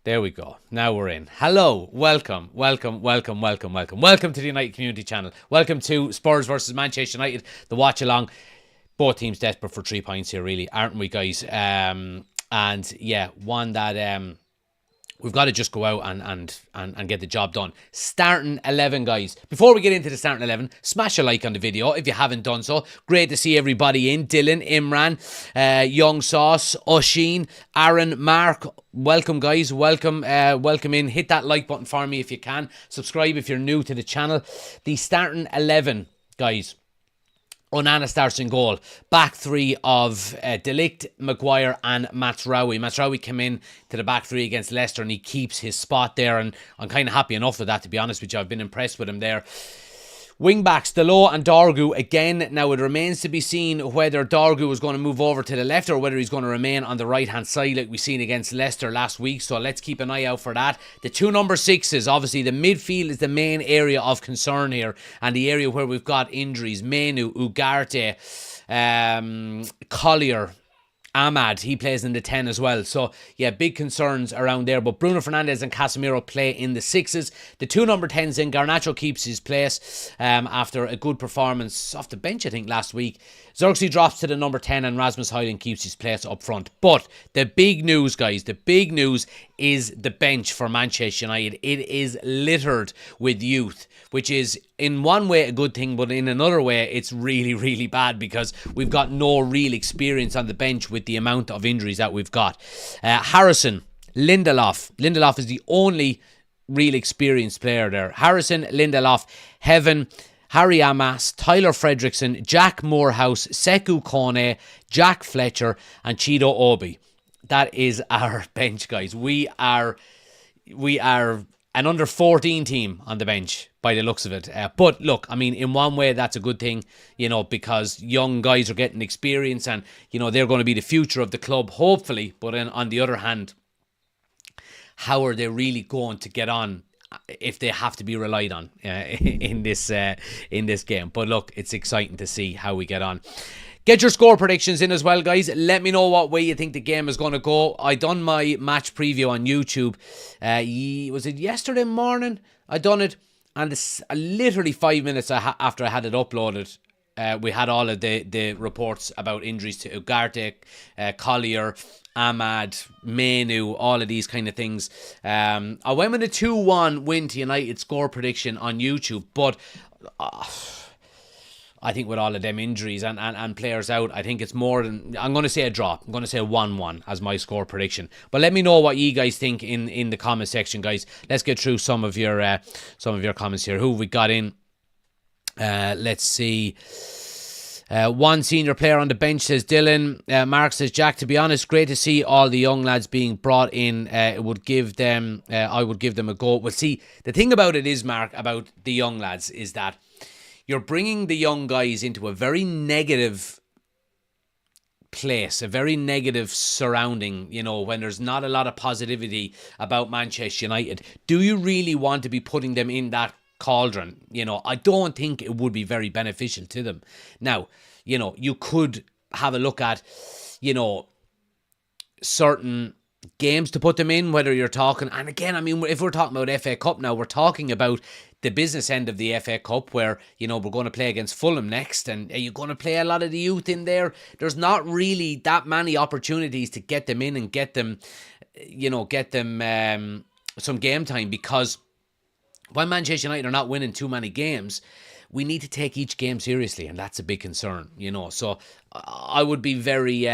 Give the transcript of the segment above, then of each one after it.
There we go. Now we're in. Hello, welcome to the United Community Channel. Welcome to Spurs versus Manchester United, the watch-along. Both teams desperate for 3 points here, really, aren't we, guys? And yeah, one that we've got to just go out and get the job done. Starting 11, guys. Before we get into the starting 11, smash a like on the video if you haven't done so. Great to see everybody in. Dylan, Imran, Young Sauce, Oshin, Aaron, Mark. Welcome, guys. Welcome in. Hit that like button for me if you can. Subscribe if you're new to the channel. The starting 11, guys. Onana starts in goal. Back three of De Ligt, Maguire and Mazraoui. Mazraoui came in to the back three against Leicester and he keeps his spot there, and I'm kind of happy enough with that, to be honest with you. I've been impressed with him there. Wing-backs, Dalot and Dorgu again. Now, it remains to be seen whether Dorgu is going to move over to the left or whether he's going to remain on the right-hand side like we've seen against Leicester last week. So let's keep an eye out for that. The two number sixes, obviously, the midfield is the main area of concern here and the area where we've got injuries. Menu, Ugarte, Collier, Ahmad, he plays in the 10 as well. So, yeah, big concerns around there. But Bruno Fernandes and Casemiro play in the 6s. The two number 10s in. Garnacho keeps his place after a good performance off the bench, I think, last week. Xerxes drops to the number 10 and Rasmus Højlund keeps his place up front. But the big news, guys, the big news is the bench for Manchester United. It is littered with youth, which is in one way a good thing, but in another way it's really, really bad because we've got no real experience on the bench with the amount of injuries that we've got. Harrison, Lindelof. Lindelof is the only real experienced player there. Harrison, Lindelof, Heaven, Harry Amas, Tyler Fredrickson, Jack Morehouse, Sekou Kone, Jack Fletcher and Chido Obi. That is our bench, guys. We are an under 14 team on the bench by the looks of it. But look, I mean, in one way that's a good thing, you know, because young guys are getting experience and, you know, they're going to be the future of the club, hopefully. But then on the other hand, how are they really going to get on if they have to be relied on in this game? But look, it's exciting to see how we get on. Get your score predictions in as well, guys. Let me know what way you think the game is going to go. I done my match preview on YouTube. Was it yesterday morning? I done it, and literally 5 minutes after I had it uploaded, we had all of the reports about injuries to Ugarte, Collier, Ahmad, Menu, all of these kind of things. I went with a 2-1 win to United score prediction on YouTube, but I think with all of them injuries and players out, I think it's more than... I'm going to say a draw. I'm going to say 1-1 as my score prediction. But let me know what you guys think in the comment section, guys. Let's get through some of your comments here. Who have we got in? Let's see. One senior player on the bench, says Dylan. Mark says, Jack, to be honest, great to see all the young lads being brought in. It would give them... I would give them a go. Well, see, the thing about it is, Mark, about the young lads is that you're bringing the young guys into a very negative place, a very negative surrounding, you know, when there's not a lot of positivity about Manchester United. Do you really want to be putting them in that cauldron? You know, I don't think it would be very beneficial to them. Now, you know, you could have a look at, you know, certain games to put them in, whether you're talking, and again, I mean, if we're talking about FA Cup now, we're talking about the business end of the FA Cup where, you know, we're going to play against Fulham next, and are you going to play a lot of the youth in there? There's not really that many opportunities to get them in and get them, you know, some game time, because when Manchester United are not winning too many games, we need to take each game seriously, and that's a big concern, you know. So I would be very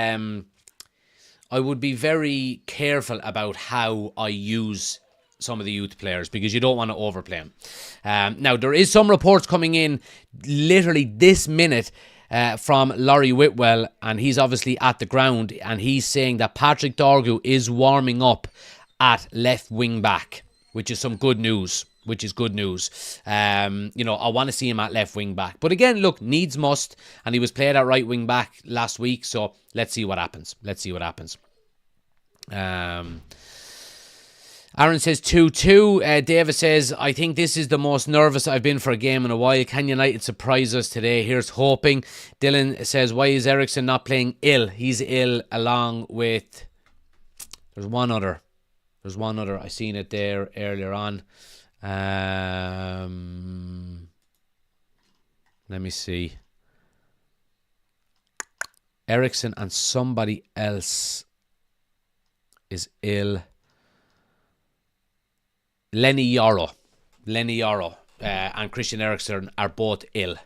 very careful about how I use some of the youth players, because you don't want to overplay them. Now, there is some reports coming in literally this minute from Laurie Whitwell, and he's obviously at the ground, and he's saying that Patrick Dorgu is warming up at left wing back, which is some good news. You know, I want to see him at left wing back. But again, look, needs must, and he was played at right wing back last week, so let's see what happens. Aaron says 2-2. David says, I think this is the most nervous I've been for a game in a while. Can United surprise us today? Here's hoping. Dylan says, why is Ericsson not playing ill? He's ill along with... There's one other. There's one other. I seen it there earlier on. Let me see. Ericsson and somebody else is ill. Lenny Yoro and Christian Eriksen are both ill,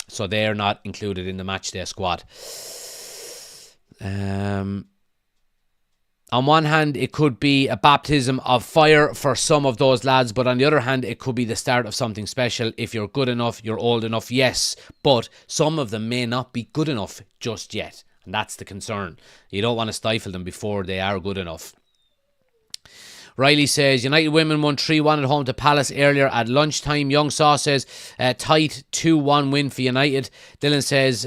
so they're not included in the matchday squad. On one hand, it could be a baptism of fire for some of those lads, but on the other hand, it could be the start of something special. If you're good enough, you're old enough, yes, but some of them may not be good enough just yet, and that's the concern. You don't want to stifle them before they are good enough. Riley says, United women won 3-1 at home to Palace earlier at lunchtime. Young Saw says, tight 2-1 win for United. Dylan says,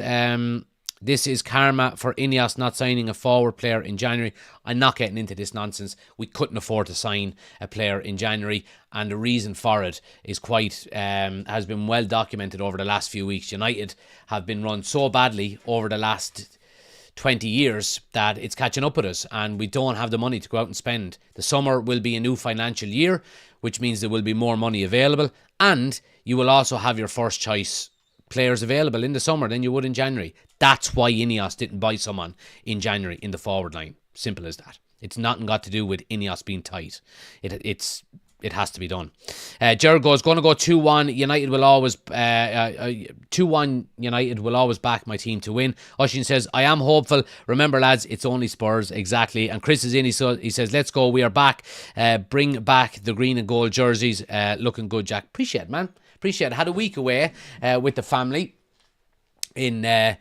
this is karma for Ineos not signing a forward player in January. I'm not getting into this nonsense. We couldn't afford to sign a player in January, and the reason for it is has been well documented over the last few weeks. United have been run so badly over the last 20 years that it's catching up with us, and we don't have the money to go out and spend. The summer will be a new financial year, which means there will be more money available, and you will also have your first choice players available in the summer than you would in January. That's why Ineos didn't buy someone in January in the forward line. Simple as that. It's nothing got to do with Ineos being tight. It has to be done. Jared goes, going to go 2-1. United will always 2-1. United will always back my team to win. Oshin says, I am hopeful. Remember, lads, it's only Spurs. Exactly. And Chris is in. He says, let's go. We are back. Bring back the green and gold jerseys. Looking good, Jack. Appreciate it, man. Appreciate it. Had a week away with the family in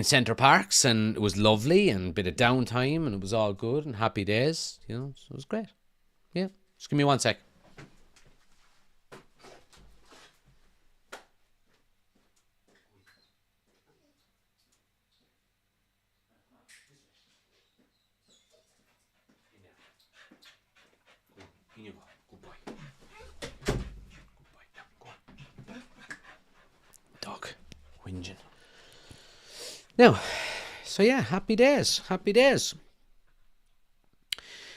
Centre Parks, and it was lovely, and a bit of downtime, and it was all good and happy days. You know, so it was great. Yeah. Just give me 1 sec. Good boy. Go on. Dog. Whinging. Now, so yeah, happy days. Happy days.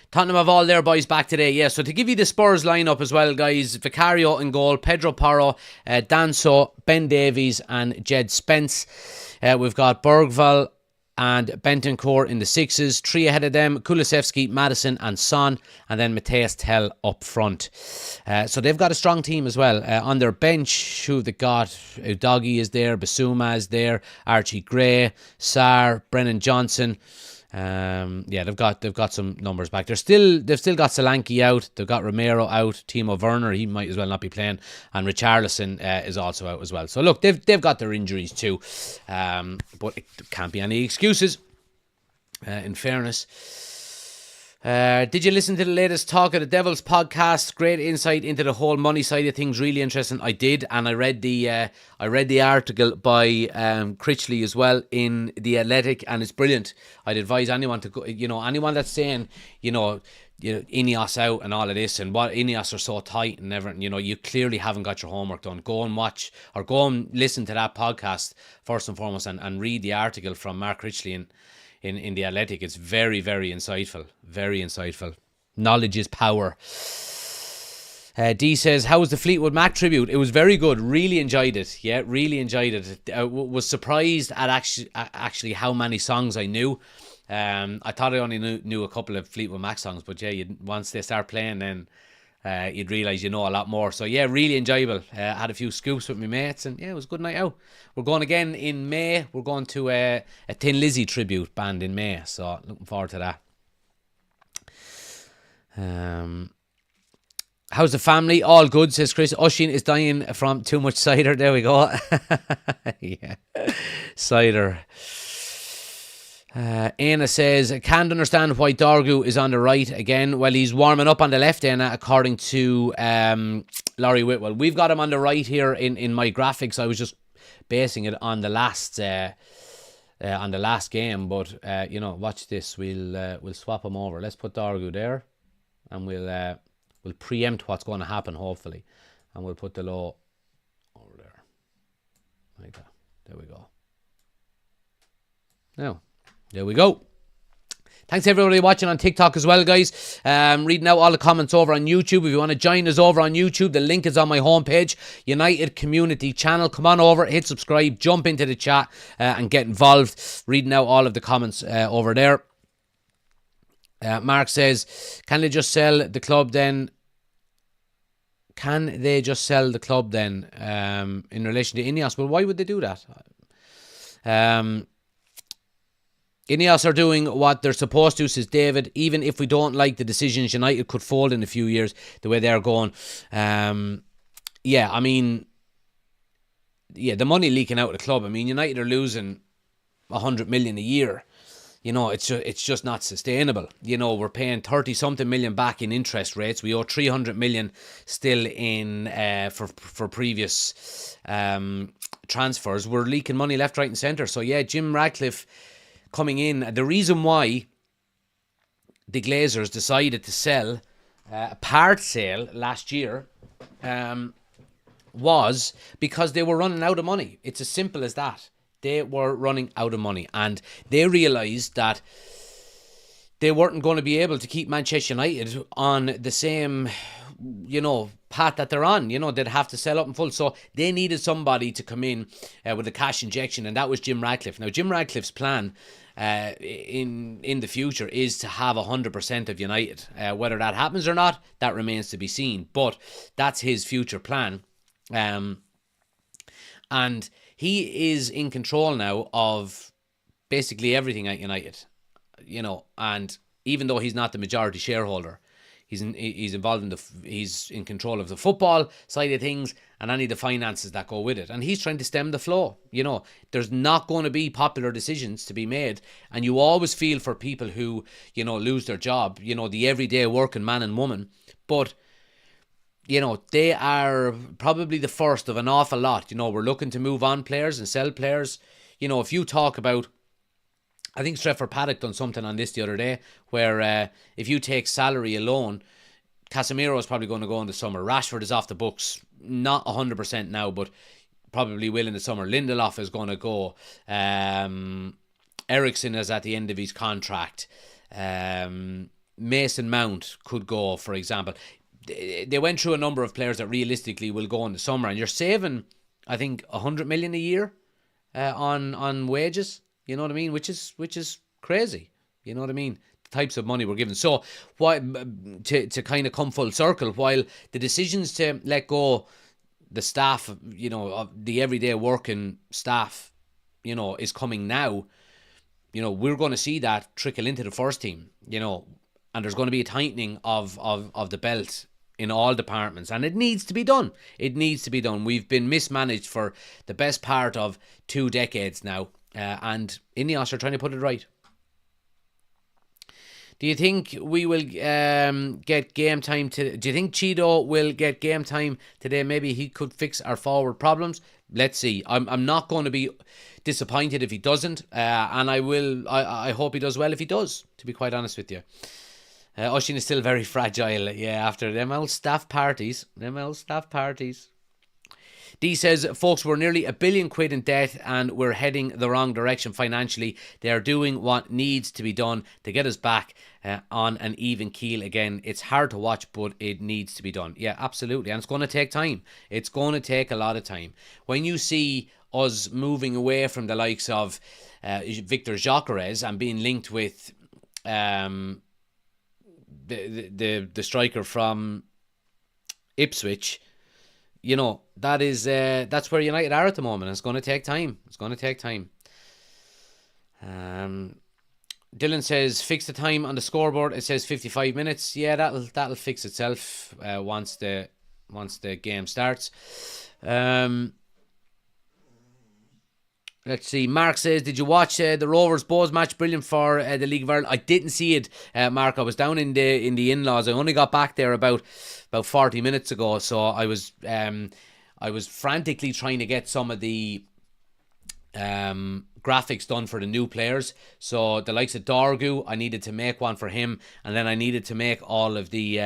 Tottenham have all their boys back today. Yeah, so to give you the Spurs lineup as well, guys, Vicario in goal, Pedro Porro, Danso, Ben Davies and Jed Spence. We've got Bergvall and Bentancur in the sixes. Three ahead of them, Kulusevski, Madison and Son, and then Mateus Tell up front. So they've got a strong team as well. On their bench, who they've got, Udogie is there, Basuma is there, Archie Gray, Sarr, Brennan Johnson. Yeah, they've got some numbers back. They've still got Solanke out. They've got Romero out. Timo Werner, he might as well not be playing, and Richarlison is also out as well. So look, they've got their injuries too, but it can't be any excuses. In fairness. Did you listen to the latest Talk of the Devils podcast? Great insight into the whole money side of things. Really interesting. I did, and I read the article by Critchley as well in The Athletic, and it's brilliant. I'd advise anyone to go. Anyone that's saying, Ineos out and all of this, and what Ineos are so tight and everything. You clearly haven't got your homework done. Go and watch or go and listen to that podcast first and foremost, and read the article from Mark Critchley in The Athletic. It's very, very insightful. Very insightful. Knowledge is power. D says, how was the Fleetwood Mac tribute? It was very good. Really enjoyed it. Yeah, really enjoyed it. I was surprised at actually how many songs I knew. I thought I only knew a couple of Fleetwood Mac songs, but yeah, once they start playing, then you'd realise you know a lot more. So yeah, really enjoyable. Had a few scoops with my mates, and yeah, it was a good night out. We're going again in May. We're going to a Thin Lizzy tribute band in May, so looking forward to that. How's the family? All good, says Chris. Oshin is dying from too much cider. There we go. Yeah, cider. Aina says, can't understand why Dorgu is on the right again. Well, he's warming up on the left, Aina, according to Laurie Whitwell. We've got him on the right here in my graphics. I was just basing it on the last game, but watch this. We'll swap him over. Let's put Dorgu there, and we'll preempt what's going to happen, hopefully, and we'll put the low over there like that. There we go. Now. There we go. Thanks everybody watching on TikTok as well, guys. Reading out all the comments over on YouTube. If you want to join us over on YouTube, the link is on my homepage. United Community Channel. Come on over, hit subscribe, jump into the chat and get involved. Reading out all of the comments over there. Mark says, can they just sell the club then? In relation to Ineos? Well, why would they do that? Ineos are doing what they're supposed to, says David. Even if we don't like the decisions, United could fold in a few years the way they're going. The money leaking out of the club. I mean, United are losing 100 million a year. It's just not sustainable. We're paying 30-something million back in interest rates. We owe 300 million still in for previous transfers. We're leaking money left, right and centre. So, yeah, Jim Ratcliffe coming in. The reason why the Glazers decided to sell a part sale last year was because they were running out of money. It's as simple as that. They were running out of money, and they realised that they weren't going to be able to keep Manchester United on the same, path that they're on. They'd have to sell up in full. So they needed somebody to come in with a cash injection, and that was Jim Ratcliffe. Now, Jim Ratcliffe's plan in the future is to have 100% of United. Whether that happens or not, that remains to be seen. But that's his future plan. And he is in control now of basically everything at United, and even though he's not the majority shareholder, he's involved in he's in control of the football side of things and any of the finances that go with it. And he's trying to stem the flow. There's not going to be popular decisions to be made, and you always feel for people who, lose their job, the everyday working man and woman, but they are probably the first of an awful lot. We're looking to move on players and sell players. If you talk about, I think Stretford Paddock done something on this the other day, where if you take salary alone, Casemiro is probably going to go in the summer. Rashford is off the books, not 100% now, but probably will in the summer. Lindelof is going to go. Eriksen is at the end of his contract. Mason Mount could go, for example. They went through a number of players that realistically will go in the summer, and you're saving, I think, 100 million a year on wages. You know what I mean? Which is crazy. You know what I mean? The types of money we're given. So, to kind of come full circle, while the decisions to let go the staff, of the everyday working staff, is coming now. We're going to see that trickle into the first team. And there's going to be a tightening of the belt in all departments, and it needs to be done. We've been mismanaged for the best part of 2 decades now, and Ineos are trying to put it right. Do you think we will get game time today? Do you think Cheeto will get game time today? Maybe he could fix our forward problems. Let's see. I'm not going to be disappointed if he doesn't, and I hope he does well if he does, to be quite honest with you. Oshin is still very fragile, after them old staff parties. D says, folks, we're nearly £1 billion in debt and we're heading the wrong direction financially. They are doing what needs to be done to get us back on an even keel again. It's hard to watch, but it needs to be done. Yeah, absolutely. And it's going to take time. It's going to take a lot of time. When you see us moving away from the likes of Victor Gyökeres and being linked with the striker from Ipswich, that's where United are at the moment. It's going to take time. Dylan says, fix the time on the scoreboard. It says 55 minutes. Yeah, that'll fix itself once the game starts. Let's see. Mark says, did you watch the Rovers Bows match? Brilliant for the League of Ireland. I didn't see it, Mark. I was down in the in-laws. I only got back there about 40 minutes ago. So I was frantically trying to get some of the graphics done for the new players. So the likes of Dorgu, I needed to make one for him, and then I needed to make all of the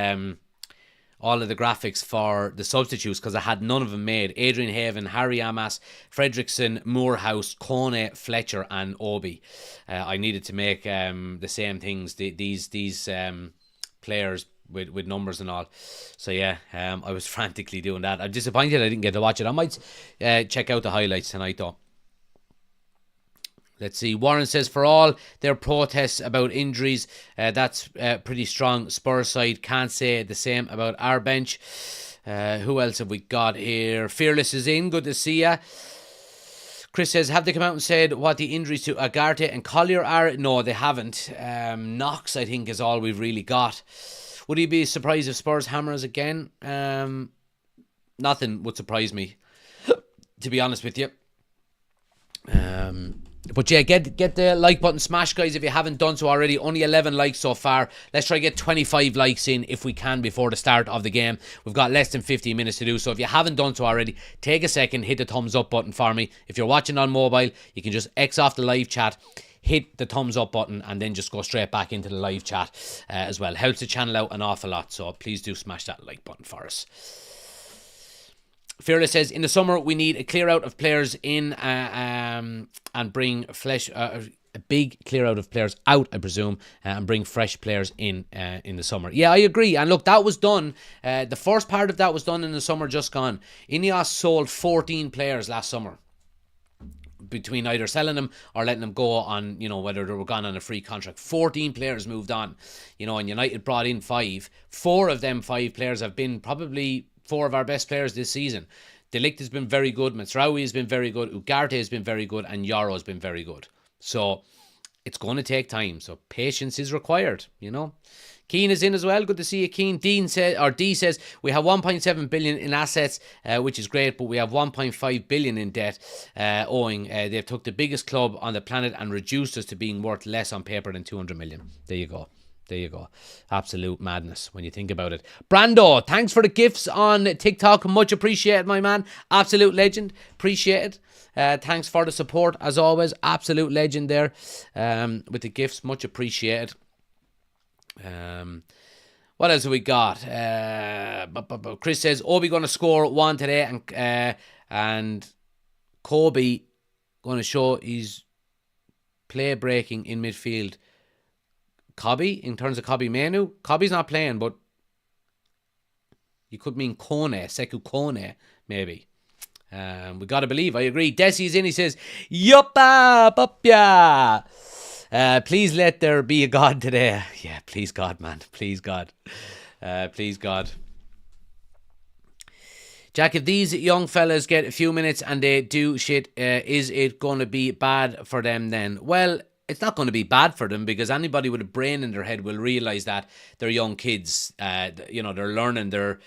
all of the graphics for the substitutes because I had none of them made. Adrian Haven, Harry Amas, Fredrickson, Moorhouse, Kone, Fletcher and Obi. I needed to make the same things, these players with numbers and all. So yeah, I was frantically doing that. I'm disappointed I didn't get to watch it. I might check out the highlights tonight though. Let's see. Warren says, for all their protests about injuries, that's pretty strong. Spurs side can't say the same about our bench. Who else have we got here? Fearless is in. Good to see ya. Chris says, have they come out and said what the injuries to Agarte and Collier are? No, they haven't. Knox, I think, is all we've really got. Would he be surprised if Spurs hammer us again? Nothing would surprise me, to be honest with you. But yeah, get the like button smash, guys, if you haven't done so already. Only 11 likes so far. Let's try to get 25 likes in if we can before the start of the game. We've got less than 15 minutes to do. So if you haven't done so already, take a second, hit the thumbs up button for me. If you're watching on mobile, you can just X off the live chat, hit the thumbs up button, and then just go straight back into the live chat as well. Helps the channel out an awful lot. So please do smash that like button for us. Fearless says, in the summer we need a clear out of players in and bring a big clear out of players out, I presume, and bring fresh players in the summer. Yeah, I agree. And look, that was done. The first part of that was done in the summer just gone. Ineos sold 14 players last summer, between either selling them or letting them go on, whether they were gone on a free contract. 14 players moved on, and United brought in 5. 4 of them 5 players have been probably 4 of our best players this season. De Ligt has been very good, Mazraoui has been very good, Ugarte has been very good, and Yoro has been very good. So it's going to take time. So patience is required, Keane is in as well. Good to see you, Keane. D says, we have 1.7 billion in assets, which is great, but we have 1.5 billion in debt owing. They've took the biggest club on the planet and reduced us to being worth less on paper than 200 million. There you go. There you go. Absolute madness when you think about it. Brando, thanks for the gifts on TikTok. Much appreciated, my man. Absolute legend. Appreciate it. Thanks for the support, as always. Absolute legend there with the gifts. Much appreciated. What else have we got? Chris says, Obi going to score 1 today and Kobe going to show his play breaking in midfield. Kobe, in terms of Kobe Manu, Kobe's not playing, but you could mean Kone, Sekou Kone, maybe. We got to believe, I agree. Desi's in, he says, Yuppa, Pupya. Please let there be a God today. Yeah, please God, man. Please God. Please God. Jack, if these young fellas get a few minutes and they do shit, is it going to be bad for them then? Well, it's not going to be bad for them because anybody with a brain in their head will realise that they're young kids. They're learning their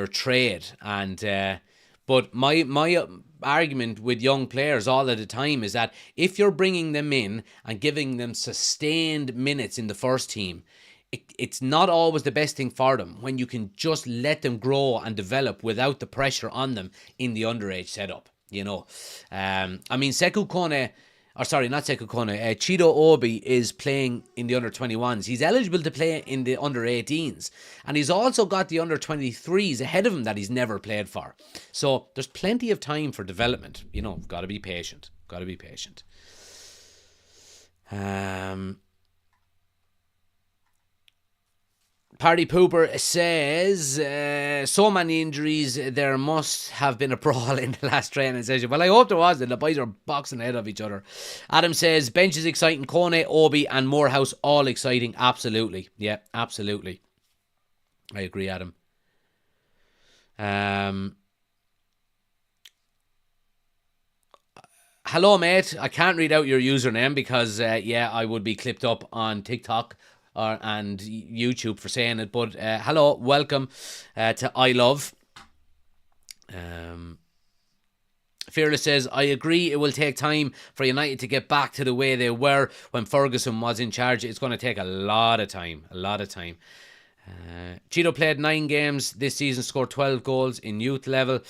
trade. And but my argument with young players all of the time is that if you're bringing them in and giving them sustained minutes in the first team, it's not always the best thing for them when you can just let them grow and develop without the pressure on them in the underage setup. Sekou Kone... Or sorry, not Sekou Kone. Chido Obi is playing in the under-21s. He's eligible to play in the under-18s. And he's also got the under-23s ahead of him that he's never played for. So there's plenty of time for development. Got to be patient. Got to be patient. Party Pooper says, so many injuries, there must have been a brawl in the last training session. Well, I hope there was. The boys are boxing ahead of each other. Adam says, bench is exciting. Kone, Obi and Moorhouse, all exciting. Absolutely. Yeah, absolutely. I agree, Adam. Hello, mate. I can't read out your username because, I would be clipped up on TikTok and YouTube for saying it, but hello, welcome to I Love. Fearless says, I agree it will take time for United to get back to the way they were when Ferguson was in charge. It's going to take a lot of time. Cheeto played 9 games this season, scored 12 goals in youth level.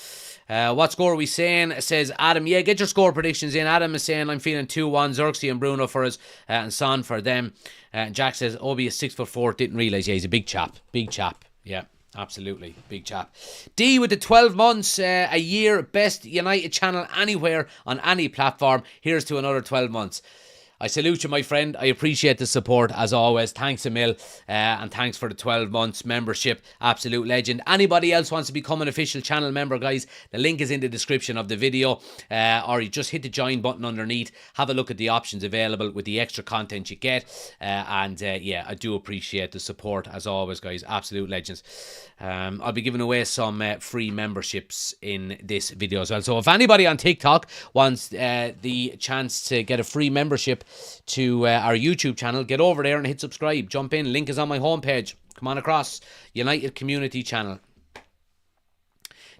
What score are we saying? Says Adam. Yeah, get your score predictions in. Adam is saying I'm feeling 2-1. Xerxes and Bruno for us and Son for them. Jack says Obi is 6'4". Didn't realise. Yeah, he's a big chap. Yeah. Absolutely. Big chap. D with the 12 months, a year, best United channel anywhere on any platform. Here's to another 12 months. I salute you, my friend. I appreciate the support as always. Thanks a mil, and thanks for the 12 months membership. Absolute legend. Anybody else wants to become an official channel member, guys, the link is in the description of the video, or you just hit the join button underneath. Have a look at the options available with the extra content you get, and yeah, I do appreciate the support as always, guys. Absolute legends. I'll be giving away some free memberships in this video as well. So if anybody on TikTok wants the chance to get a free membership to our YouTube channel, get over there and hit subscribe. Jump in. Link is on my homepage. Come on across. United Community Channel.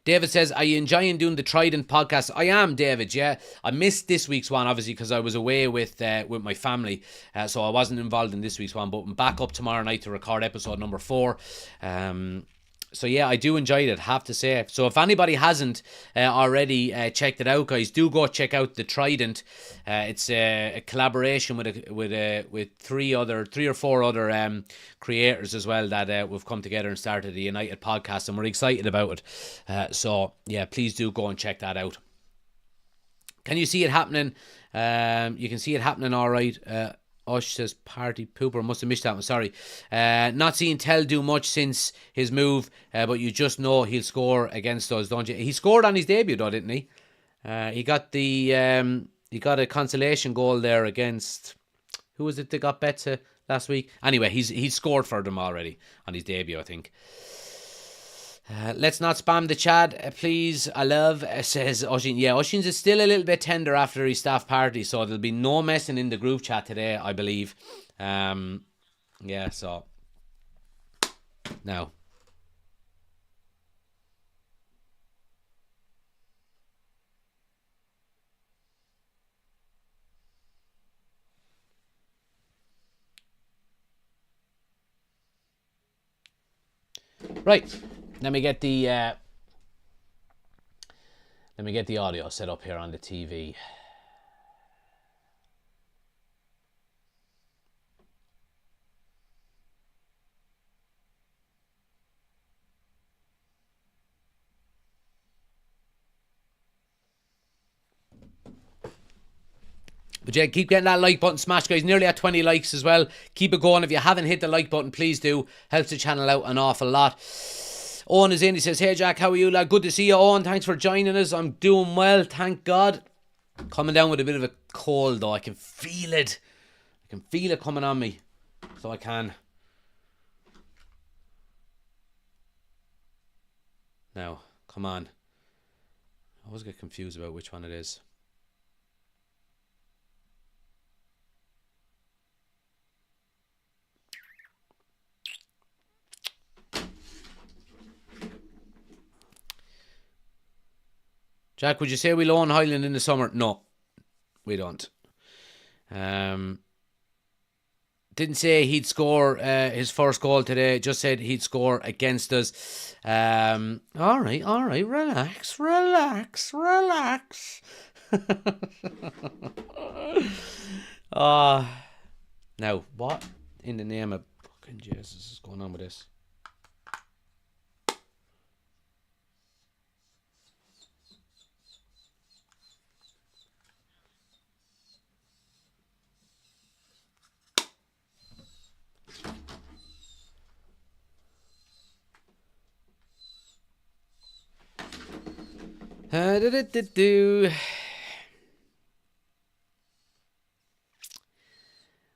David says, are you enjoying doing the Trident podcast? I am, David, yeah. I missed this week's one, obviously, because I was away with my family, so I wasn't involved in this week's one, but I'm back up tomorrow night to record episode number 4. So yeah, I do enjoy it, have to say. So if anybody hasn't already checked it out, guys, do go check out the Trident. It's a collaboration with three or four other creators as well that we've come together and started the United podcast, and we're excited about it. So yeah, please do go and check that out. Can you see it happening? You can see it happening, all right. Osh says party pooper. Must have missed that one. Sorry. Not seeing Tell do much since his move, but you just know he'll score against us, don't you? He scored on his debut, though, didn't he? He got a consolation goal there against, who was it that got better last week? Anyway, he's scored for them already on his debut, I think. Let's not spam the chat, please. I love, says Oshin. Yeah, Oshin's is still a little bit tender after his staff party, so there'll be no messing in the group chat today, I believe. Yeah, so now. Right. Let me get the audio set up here on the TV. But yeah, keep getting that like button smashed, guys. Nearly at 20 likes as well. Keep it going. If you haven't hit the like button, please do. Helps the channel out an awful lot. Owen is in. He says, hey, Jack, how are you, lad? Good to see you, Owen. Thanks for joining us. I'm doing well, thank God. Coming down with a bit of a cold, though. I can feel it. I can feel it coming on me. So I can. Now, come on. I always get confused about which one it is. Jack, would you say we loan Highland in the summer? No, we don't. Didn't say he'd score his first goal today. Just said he'd score against us. All right. Relax. Now, what in the name of fucking Jesus is going on with this?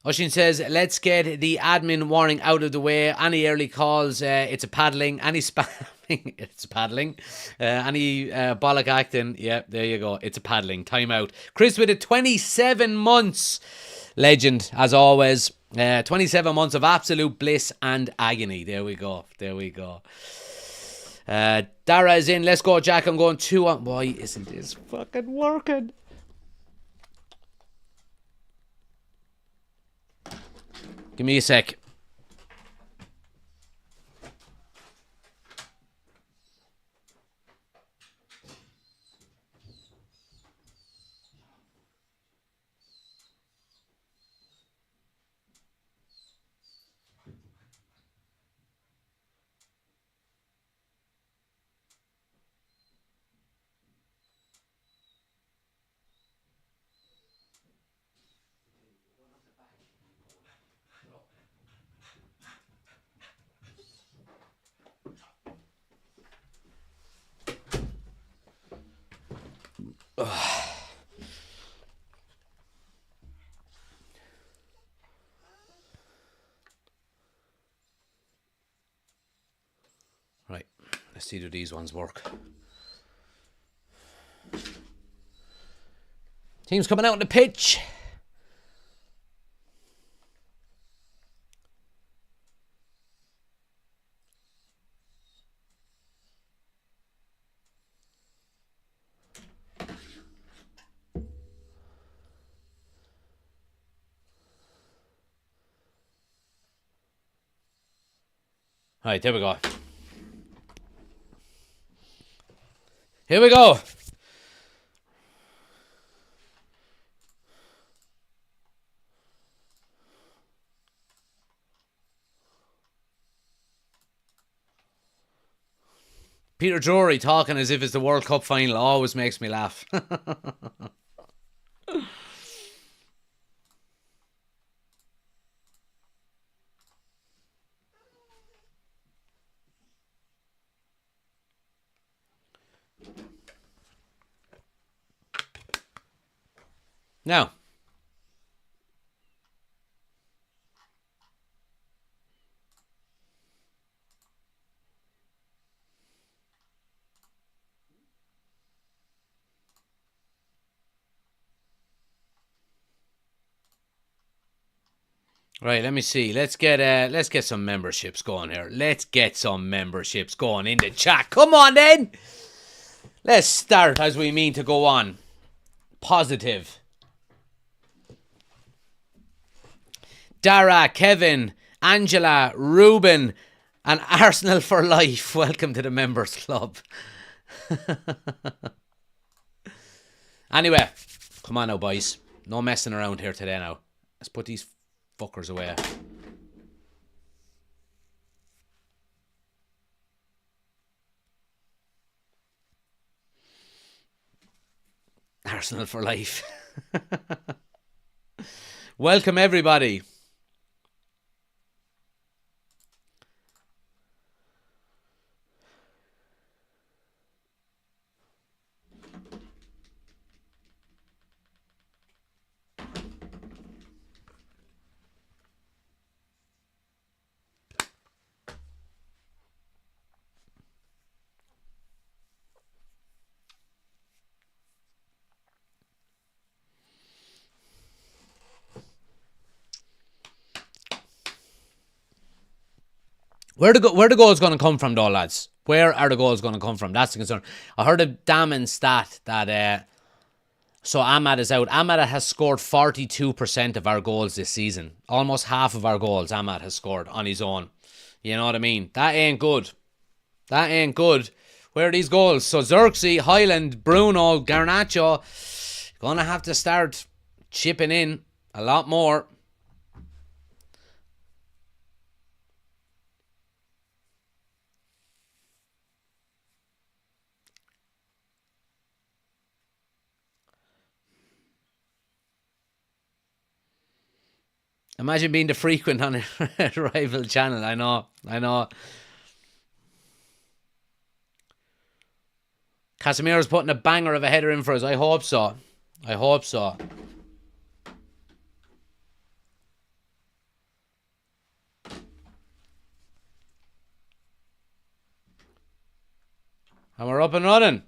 Oshin says, let's get the admin warning out of the way. Any early calls, it's a paddling. Any spamming, it's a paddling. Any bollock acting, yeah, there you go. It's a paddling. Time out. Chris with it, 27 months. Legend, as always. 27 months of absolute bliss and agony. There we go. Dara is in. Let's go, Jack. I'm going 2-1. Why isn't this fucking working? Give me a sec. Right, let's see do these ones work. Team's coming out on the pitch. Right, there we go. Here we go. Peter Drury talking as if it's the World Cup final always makes me laugh. Now, right, let me see. Let's get some memberships going here. Let's get some memberships going in the chat. Come on then. Let's start as we mean to go on. Positive. Dara, Kevin, Angela, Ruben, and Arsenal for life. Welcome to the members club. Anyway, come on now, boys. No messing around here today now. Let's put these fuckers away. Arsenal for life. Welcome, everybody. Where the goals going to come from, though, lads? Where are the goals going to come from? That's the concern. I heard a damning stat that so Ahmad is out. Ahmad has scored 42% of our goals this season. Almost half of our goals Ahmad has scored on his own. You know what I mean? That ain't good. That ain't good. Where are these goals? So Xerxes, Highland, Bruno, Garnacho, gonna have to start chipping in a lot more. Imagine being the frequent on a rival channel. I know. Casemiro's putting a banger of a header in for us. I hope so. And we're up and running.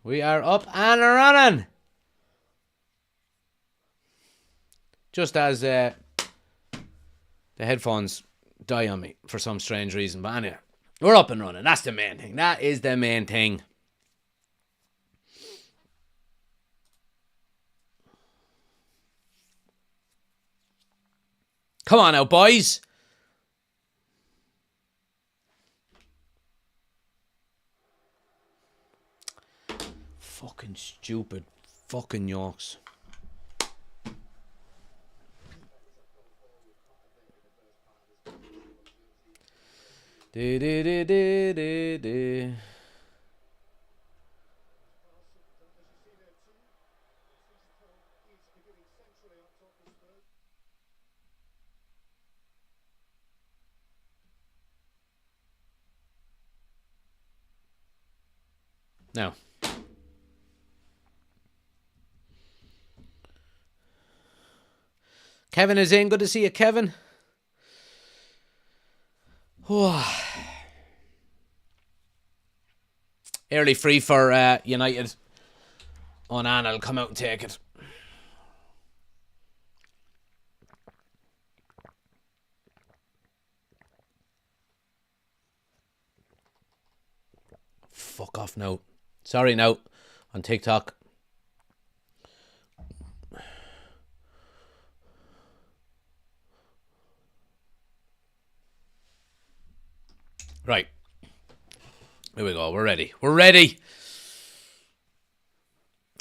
We are up and running. Just as the headphones die on me for some strange reason. But anyway, we're up and running. That's the main thing. That is the main thing. Come on now, boys. Fucking stupid. Fucking Yorks. Now, Kevin is in. Good to see you, Kevin. Early free for United. Onana will come out and take it. Fuck off now. Sorry now. On TikTok. Right. Here we go. We're ready. We're ready.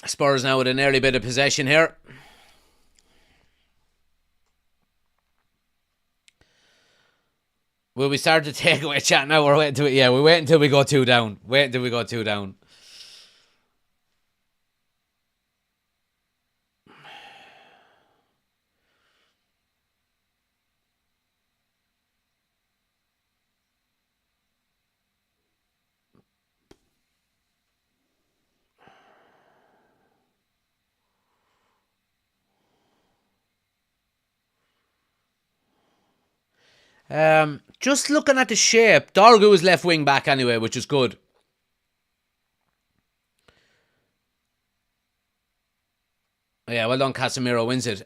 Spurs now with an early bit of possession here. Will we start the takeaway chat now or wait until we wait until we go 2 down. Wait until we go 2 down. Just looking at the shape, Dorgu is left wing back anyway, which is good. Yeah, well done, Casemiro wins it.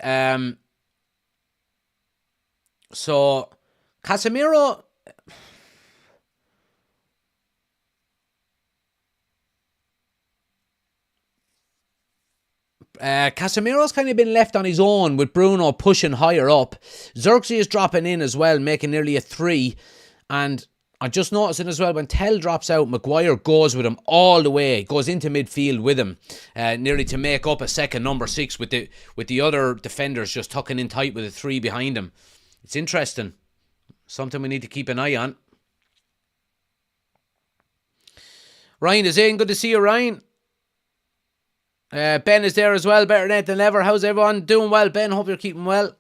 So Casemiro, Casemiro's kind of been left on his own with Bruno pushing higher up. Xerxes is dropping in as well, making nearly a 3. And I just noticing as well, when Tell drops out, Maguire goes with him all the way, goes into midfield with him, nearly to make up a second number 6 with the other defenders just tucking in tight with a 3 behind him. It's interesting. Something we need to keep an eye on. Ryan is in. Good to see you, Ryan. Ben is there as well. Better net than ever. How's everyone doing? Well, Ben. Hope you're keeping well.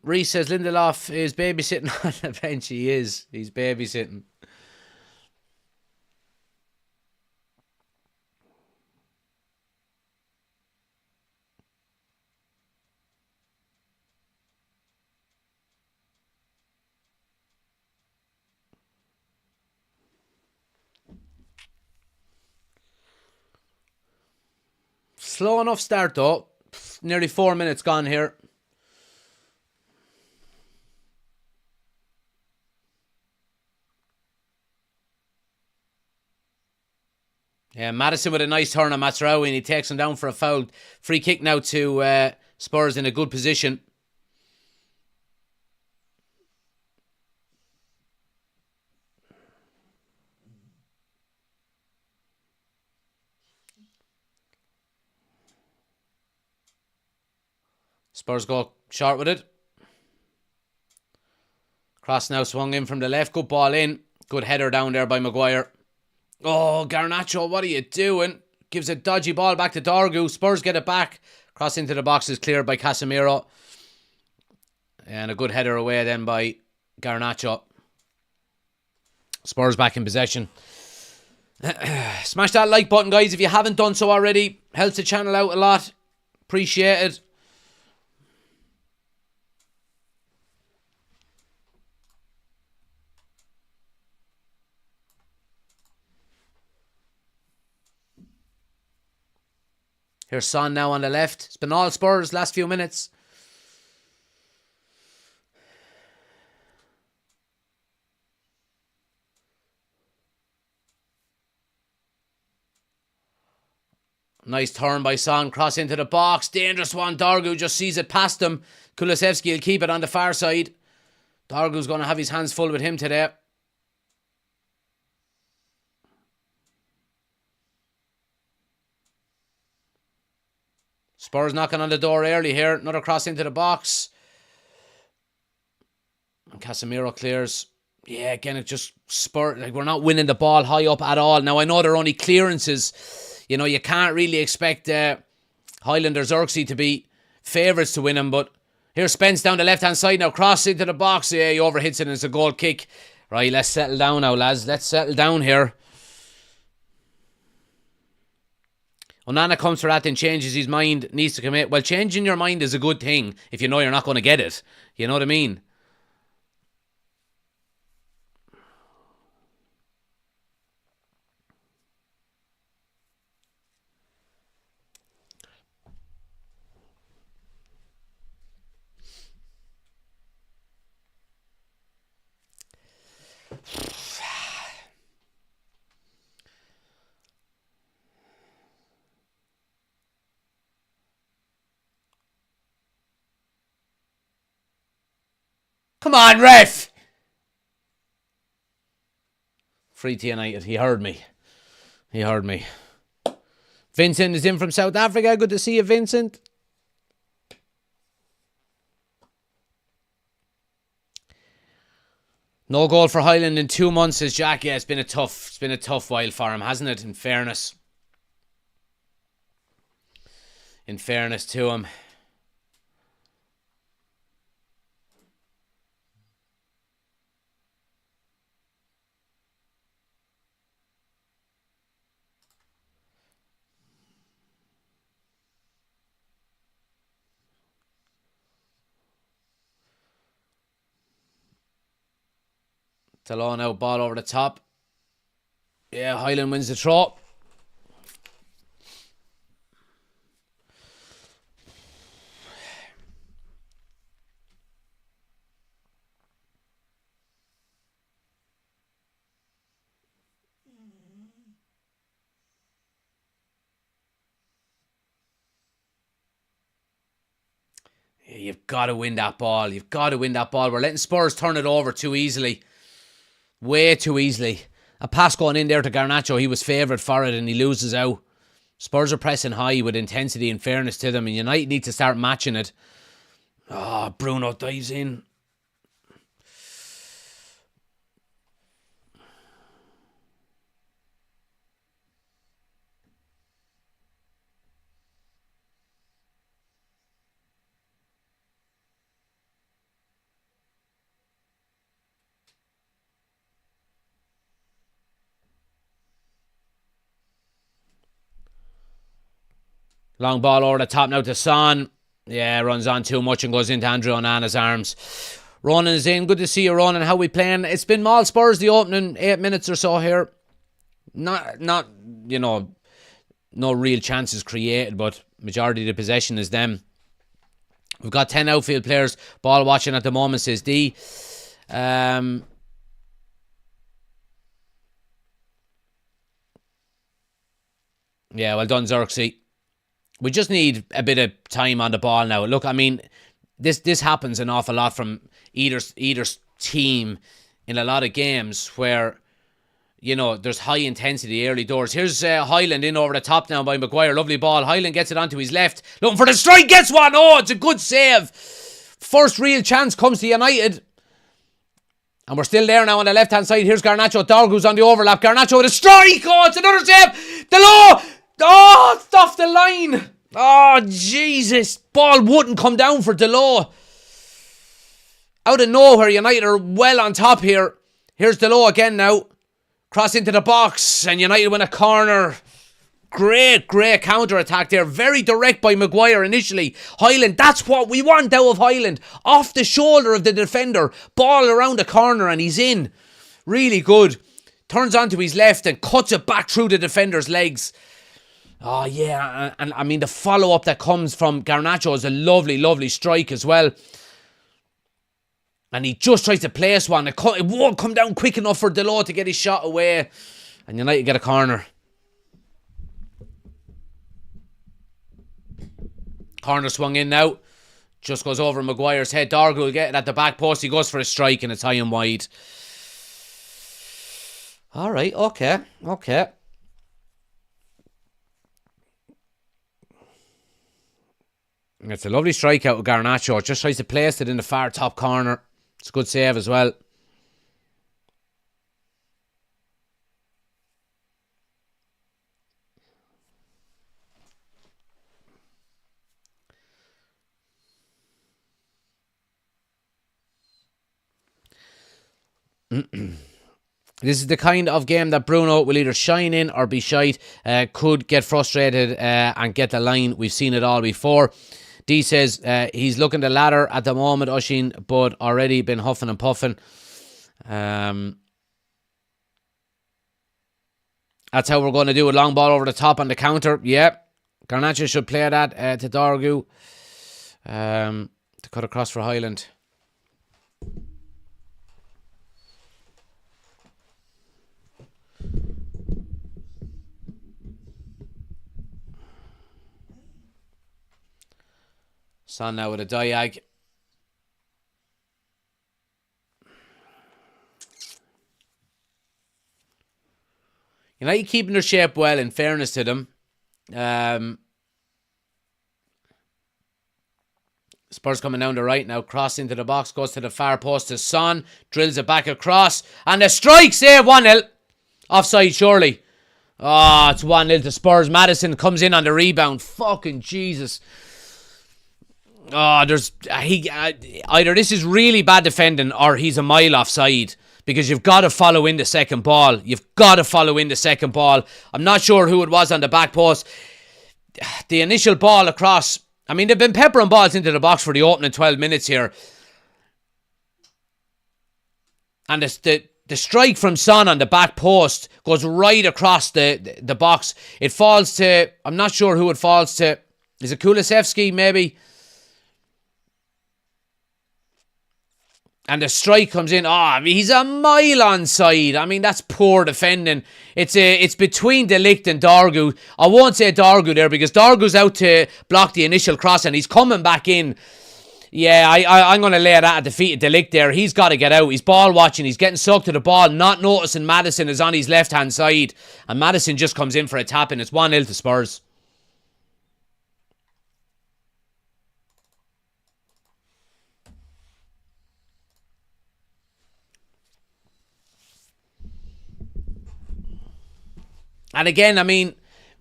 Reese says Lindelof is babysitting on the bench. He is. He's babysitting. Slow enough start though. Nearly 4 minutes gone here. Yeah, Maddison with a nice turn on Mazraoui and he takes him down for a foul. Free kick now to Spurs in a good position. Spurs go short with it. Cross now swung in from the left. Good ball in. Good header down there by Maguire. Oh, Garnacho, what are you doing? Gives a dodgy ball back to Dorgu. Spurs get it back. Cross into the box is cleared by Casemiro. And a good header away then by Garnacho. Spurs back in possession. Smash that like button, guys, if you haven't done so already. Helps the channel out a lot. Appreciate it. Here's Son now on the left. It's been all Spurs last few minutes. Nice turn by Son. Cross into the box. Dangerous one. Dorgu just sees it past him. Kulusevski will keep it on the far side. Dorgu's going to have his hands full with him today. Spurs knocking on the door early here. Another cross into the box. And Casemiro clears. Yeah, again, it just Spurs. Like, we're not winning the ball high up at all. Now, I know they're only clearances. You know, you can't really expect Highlander Xerxes to be favourites to win him. But here's Spence down the left-hand side now. Cross into the box. Yeah, he overhits it and it's a goal kick. Right, let's settle down now, lads. Let's settle down here. Onana comes for that, then changes his mind, needs to commit. Well, changing your mind is a good thing if you know you're not going to get it. You know what I mean? Come on, ref! Free to United. He heard me. He heard me. Vincent is in from South Africa. Good to see you, Vincent. No goal for Highland in 2 months, says Jack. Yeah, it's been a tough while for him, hasn't it? In fairness to him. Talon out, ball over the top. Yeah, Highland wins the throw. You've got to win that ball. We're letting Spurs turn it over too easily. Way too easily. A pass going in there to Garnacho. He was favoured for it and he loses out. Spurs are pressing high with intensity, in fairness to them, and United need to start matching it. Bruno dives in. Long ball over the top now to Son. Yeah, runs on too much and goes into Andrew Onana's arms. Ronan is in. Good to see you, Ronan. How we playing? It's been Mall Spurs the opening 8 minutes or so here. Not no real chances created, but majority of the possession is them. We've got 10 outfield players. Ball watching at the moment, says D. Yeah, well done, Xerxes. We just need a bit of time on the ball now. Look, I mean, this happens an awful lot from either team in a lot of games where, there's high intensity early doors. Here's Highland in over the top now by Maguire. Lovely ball. Highland gets it onto his left. Looking for the strike. Gets one. Oh, it's a good save. First real chance comes to United. And we're still there now on the left-hand side. Here's Garnacho. Dorgu's on the overlap. Garnacho with a strike. Oh, it's another save. Delo. Oh, it's off the line. Oh, Jesus. Ball wouldn't come down for Delo. Out of nowhere, United are well on top here. Here's Delo again now. Cross into the box. And United win a corner. Great counter-attack there. Very direct by Maguire initially. Highland, that's what we want out of Highland. Off the shoulder of the defender. Ball around the corner and he's in. Really good. Turns onto his left and cuts it back through the defender's legs. Oh, yeah. And I mean, the follow-up that comes from Garnacho is a lovely, lovely strike as well. And he just tries to place one. It won't come down quick enough for Delo to get his shot away. And United get a corner. Corner swung in now. Just goes over Maguire's head. Dorgu will get it at the back post. He goes for a strike and it's high and wide. Alright, okay. It's a lovely strike out of Garnacho. Just tries to place it in the far top corner. It's a good save as well. This is the kind of game that Bruno will either shine in or be shite. Could get frustrated and get the line. We've seen it all before. D says he's looking the ladder at the moment, Oisín, but already been huffing and puffing. That's how we're going to do it. Long ball over the top on the counter. Yeah. Garnacho should play that to Dorgu to cut across for Highland. Son now with a diag. United keeping their shape well, in fairness to them. Spurs coming down the right now. Cross into the box. Goes to the far post to Son. Drills it back across. And a strike save. 1-0. Offside, surely. Oh, it's 1-0 to Spurs. Maddison comes in on the rebound. Fucking Jesus. Oh, either this is really bad defending or he's a mile offside, because you've got to follow in the second ball. I'm not sure who it was on the back post. The initial ball across. I mean, they've been peppering balls into the box for the opening 12 minutes here. And the strike from Son on the back post goes right across the box. It falls to, I'm not sure who it falls to. Is it Kulusevski, maybe? And the strike comes in. I mean, he's a mile onside. I mean, that's poor defending. It's between De Ligt and Dorgu. I won't say Dorgu there, because Dorgu's out to block the initial cross and he's coming back in. Yeah, I'm going to lay that at the feet of De Ligt there. He's got to get out. He's ball watching. He's getting sucked to the ball, not noticing Maddison is on his left-hand side. And Maddison just comes in for a tap, and it's 1-0 to Spurs. And again, I mean,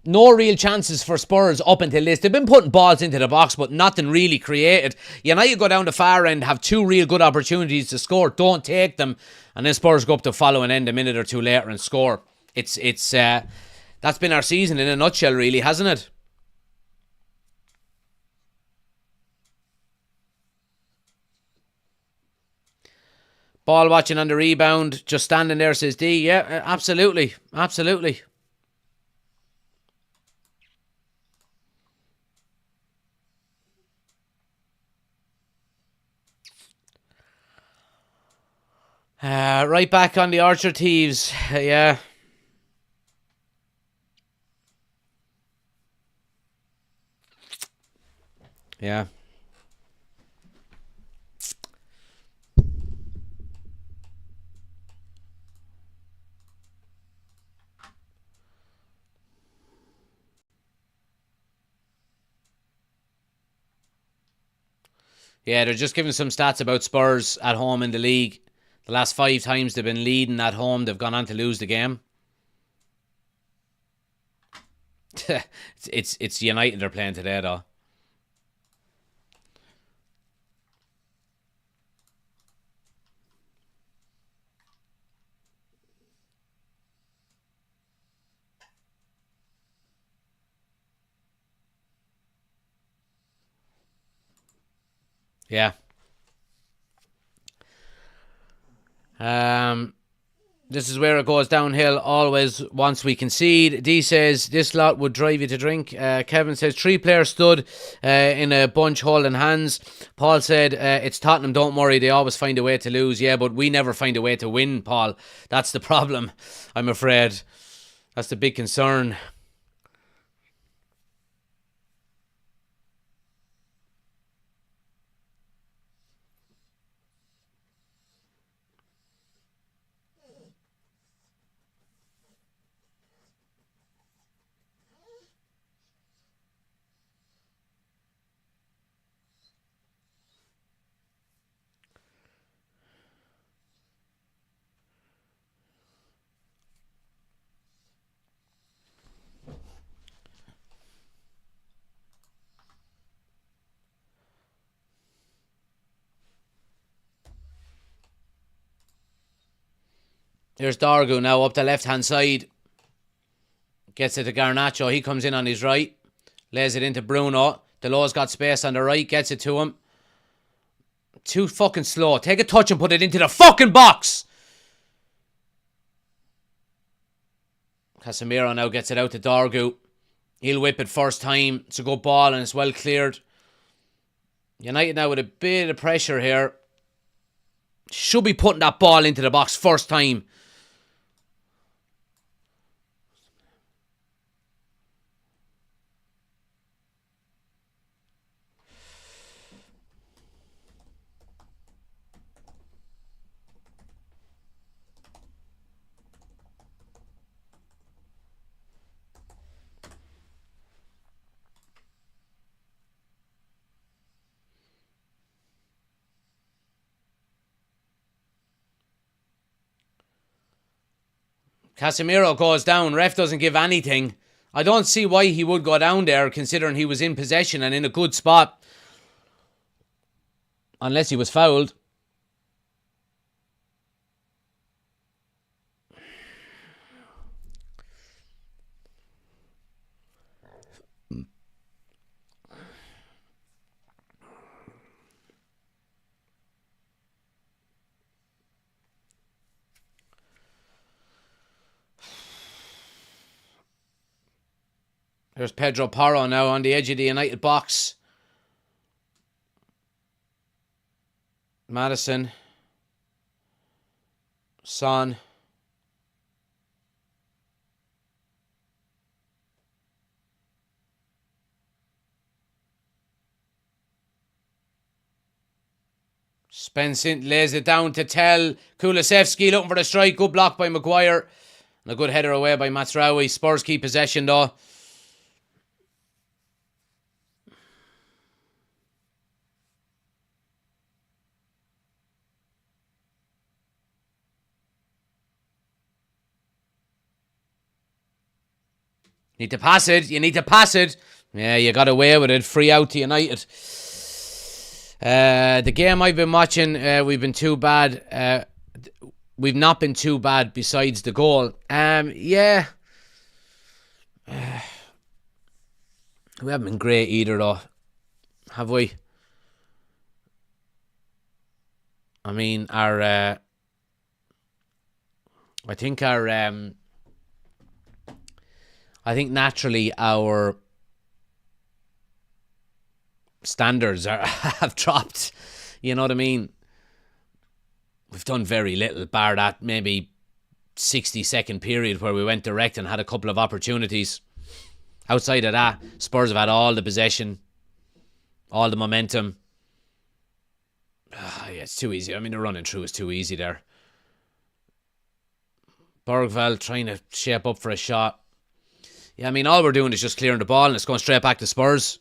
no real chances for Spurs up until this. They've been putting balls into the box, but nothing really created. United go down the far end, have two real good opportunities to score, don't take them, and then Spurs go up to follow and end a minute or two later and score. It's that's been our season in a nutshell, really, hasn't it? Ball watching on the rebound, just standing there, says D. Yeah, absolutely. Right back on the Archer Thieves. Yeah. Yeah. Yeah, they're just giving some stats about Spurs at home in the league. The last 5 times they've been leading at home, they've gone on to lose the game. it's United they're playing today, though. Yeah. This is where it goes downhill always once we concede. D says this lot would drive you to drink. Kevin says 3 players stood in a bunch holding hands. Paul said it's Tottenham, don't worry, they always find a way to lose. Yeah, but we never find a way to win, Paul. That's the problem, I'm afraid. That's the big concern. Here's Dorgu now up the left-hand side. Gets it to Garnacho. He comes in on his right. Lays it into Bruno. Delo's got space on the right. Gets it to him. Too fucking slow. Take a touch and put it into the fucking box. Casemiro now gets it out to Dorgu. He'll whip it first time. It's a good ball and it's well cleared. United now with a bit of pressure here. Should be putting that ball into the box first time. Casemiro goes down. Ref doesn't give anything. I don't see why he would go down there considering he was in possession and in a good spot. Unless he was fouled. There's Pedro Porro now on the edge of the United box. Madison. Son. Spence lays it down to Tell. Kulusevski looking for the strike. Good block by Maguire. And a good header away by Mazraoui. Spurs keep possession though. Need to pass it. You need to pass it. Yeah, you got away with it. Free out to United. The game I've been watching, we've been too bad. We've not been too bad besides the goal. Yeah. We haven't been great either, though. Have we? I mean, I think naturally our standards have dropped. You know what I mean? We've done very little, bar that maybe 60-second period where we went direct and had a couple of opportunities. Outside of that, Spurs have had all the possession, all the momentum. Yeah, it's too easy. I mean, the running through is too easy there. Bergvall trying to shape up for a shot. Yeah, I mean, all we're doing is just clearing the ball and it's going straight back to Spurs.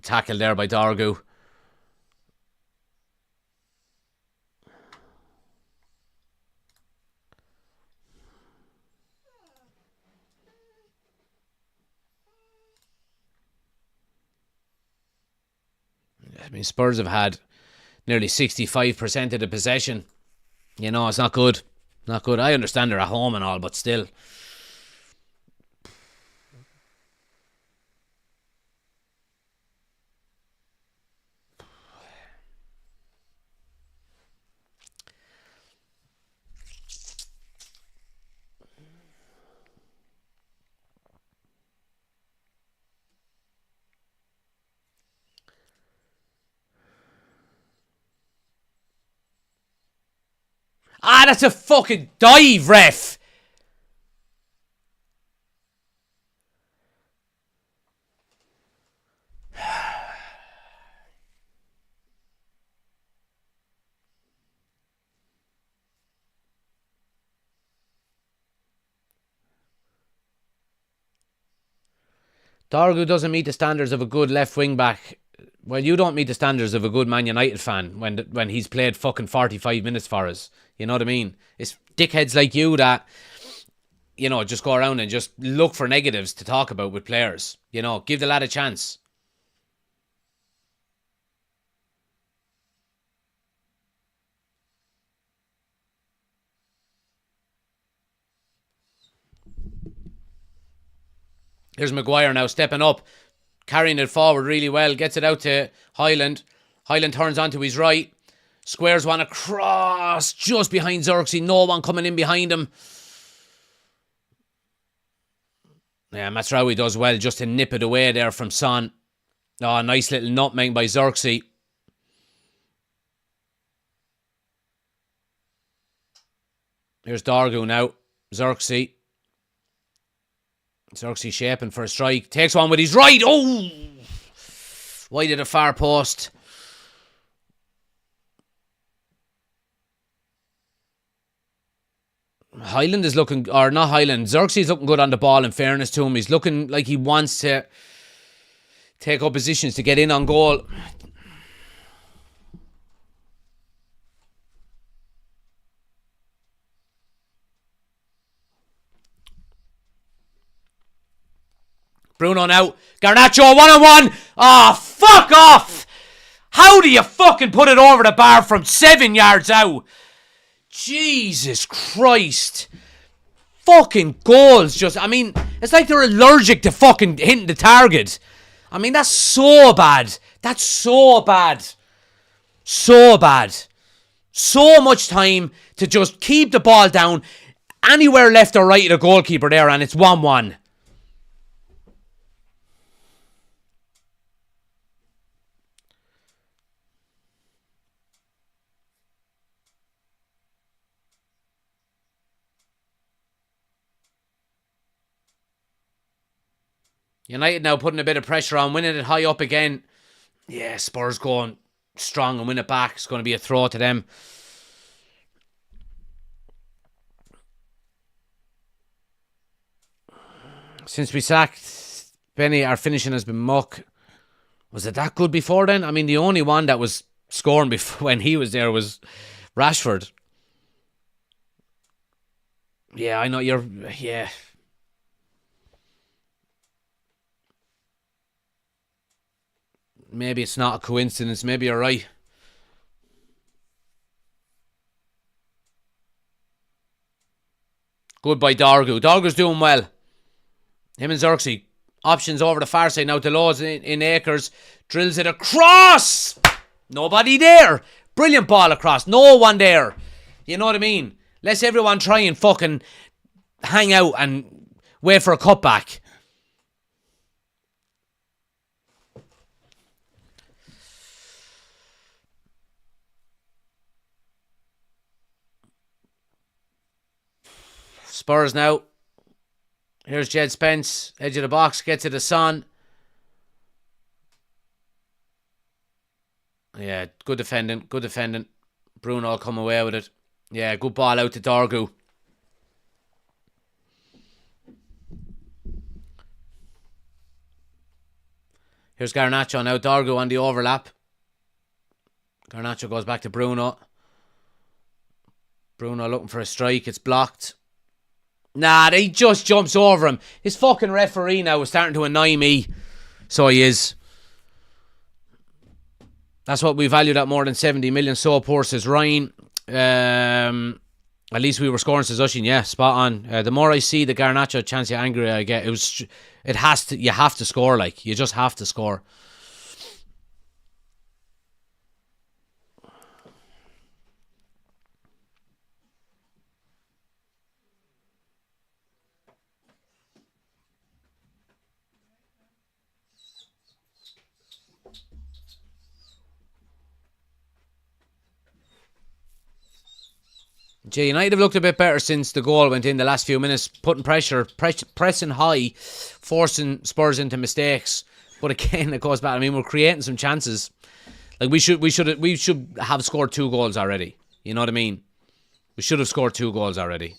Tackle there by Dorgu. I mean, Spurs have had nearly 65% of the possession. You know, it's not good. Not good. I understand they're at home and all, but still. Ah, that's a fucking dive, ref. Dorgu doesn't meet the standards of a good left wing back Well, you don't meet the standards of a good Man United fan when he's played fucking 45 minutes for us. You know what I mean? It's dickheads like you that, you know, just go around and just look for negatives to talk about with players. You know, give the lad a chance. Here's Maguire now stepping up, carrying it forward really well, gets it out to Highland. Highland turns onto his right, squares one across just behind Xerxes. No one coming in behind him. Yeah, Mazraoui does well just to nip it away there from Son. Oh, nice little nutmeg by Xerxes. Here's Dorgu now. Xerxes shaping for a strike. Takes one with his right. Oh! Wide of the far post. Highland is looking, or not Highland, Xerxes is looking good on the ball, in fairness to him. He's looking like he wants to take up positions to get in on goal. Bruno now. Garnacho, 1-on-1. Ah, fuck off. How do you fucking put it over the bar from 7 yards out? Jesus Christ. Fucking goals just, I mean, it's like they're allergic to fucking hitting the target. I mean, that's so bad. That's so bad. So bad. So much time to just keep the ball down anywhere left or right of the goalkeeper there, and it's 1-1. United now putting a bit of pressure on, winning it high up again. Yeah, Spurs going strong and win it back. It's going to be a throw to them. Since we sacked Benny, our finishing has been muck. Was it that good before then? I mean, the only one that was scoring before when he was there was Rashford. Yeah, I know you're... Yeah. Maybe it's not a coincidence. Maybe you're right. Good by Dorgu. Dorgu's doing well. Him and Xerxes. Options over the far side now. Delo's in acres. Drills it across. Nobody there. Brilliant ball across. No one there. You know what I mean? Let's everyone try and fucking hang out and wait for a cutback. Spurs now. Here's Jed Spence. Edge of the box. Gets it to Son. Yeah, good defending. Good defending. Bruno will come away with it. Yeah, good ball out to Dorgu. Here's Garnacho now. Dorgu on the overlap. Garnacho goes back to Bruno. Bruno looking for a strike. It's blocked. Nah, he just jumps over him. His fucking referee now is starting to annoy me. So he is. That's what we valued at more than 70 million. So poor, says Ryan. At least we were scoring, says Ushin. Yeah, spot on. The more I see the Garnacho chance, the angrier I get. You have to score, like. You just have to score. United have looked a bit better since the goal went in the last few minutes, putting pressure, pressing high, forcing Spurs into mistakes. But again, it goes back. I mean, we're creating some chances. Like we should have scored 2 goals already. You know what I mean? We should have scored 2 goals already.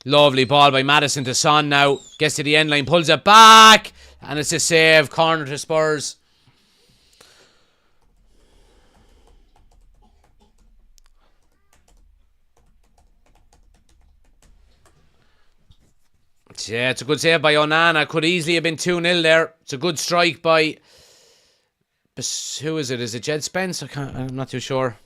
Lovely ball by Maddison to Son now. Gets to the end line, pulls it back. And it's a save. Corner to Spurs. Yeah, it's a good save by Onana. Could easily have been 2-0 there. It's a good strike by... Who is it? Is it Jed Spence? I'm not too sure.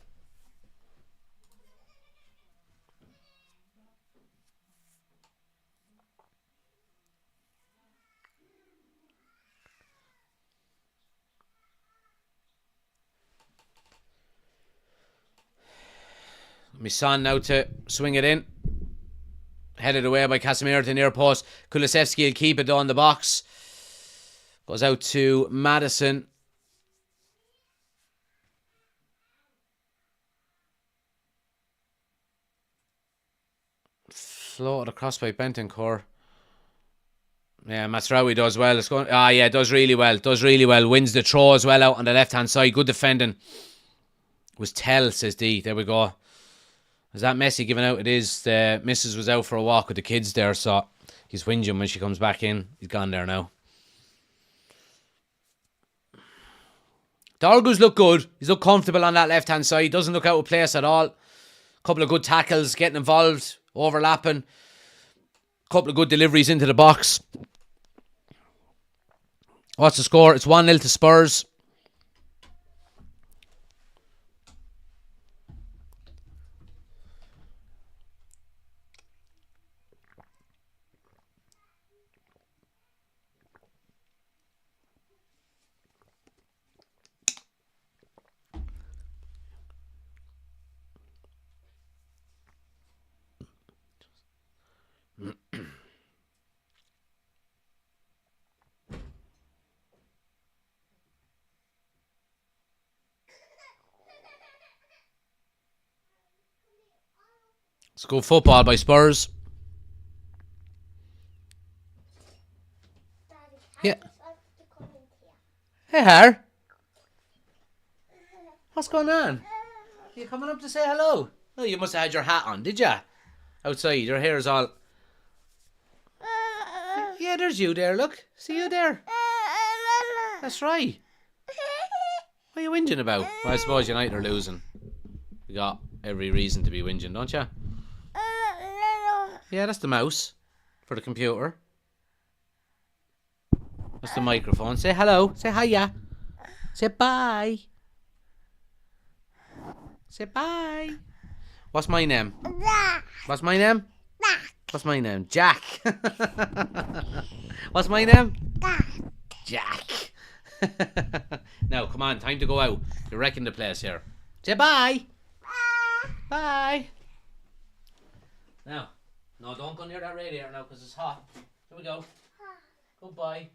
My son now to swing it in. Headed away by Casemiro to the near post. Kulusevski will keep it on the box. Goes out to Madison. Floated across by Bentancur. Yeah, Masraoui does well. It's going. Does really well. Does really well. Wins the throw as well out on the left hand side. Good defending. It was Tell, says D. There we go. Is that Messi giving out? It is. The missus was out for a walk with the kids there, so he's whinging when she comes back in. He's gone there now. Dorgu's look good. He's look comfortable on that left hand side. Doesn't look out of place at all. Couple of good tackles, getting involved, overlapping. Couple of good deliveries into the box. What's the score? It's 1-0 to Spurs. It's good football by Spurs. Yeah. Hey, Har. What's going on? Are you coming up to say hello? Oh, you must have had your hat on, did ya? Outside, your hair is all... Yeah, there's you there, look. See you there. That's right. What are you whinging about? Well, I suppose United are losing. You got every reason to be whinging, don't you? Yeah, that's the mouse for the computer. That's the microphone. Say hello. Say hiya. Say bye. Say bye. What's my name? What's my name? What's my name? Jack. What's my name? Jack. Now, come on. Time to go out. You're wrecking the place here. Say bye. Bye. Now. No, don't go near that radiator now because it's hot. Here we go. Goodbye.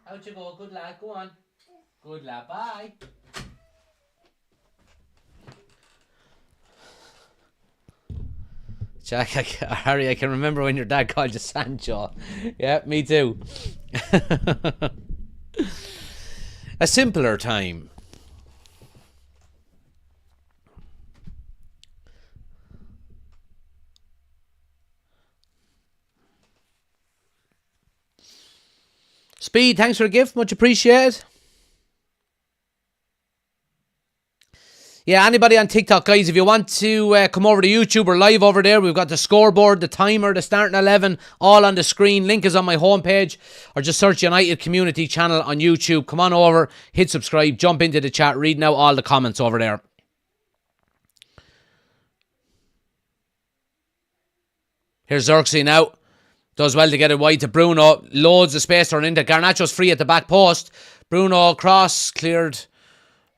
Out you go. Good lad. Go on. Good lad. Bye. Jack, Harry, I can remember when your dad called you Sancho. Yeah, me too. A simpler time. Speed, thanks for a gift. Much appreciated. Yeah, anybody on TikTok, guys, if you want to come over to YouTube, we're live over there. We've got the scoreboard, the timer, the starting 11, all on the screen. Link is on my homepage, or just search United Community Channel on YouTube. Come on over, hit subscribe, jump into the chat, reading out all the comments over there. Here's Xerxes now. Does well to get it wide to Bruno. Loads of space thrown into. Garnacho's free at the back post. Bruno cross cleared.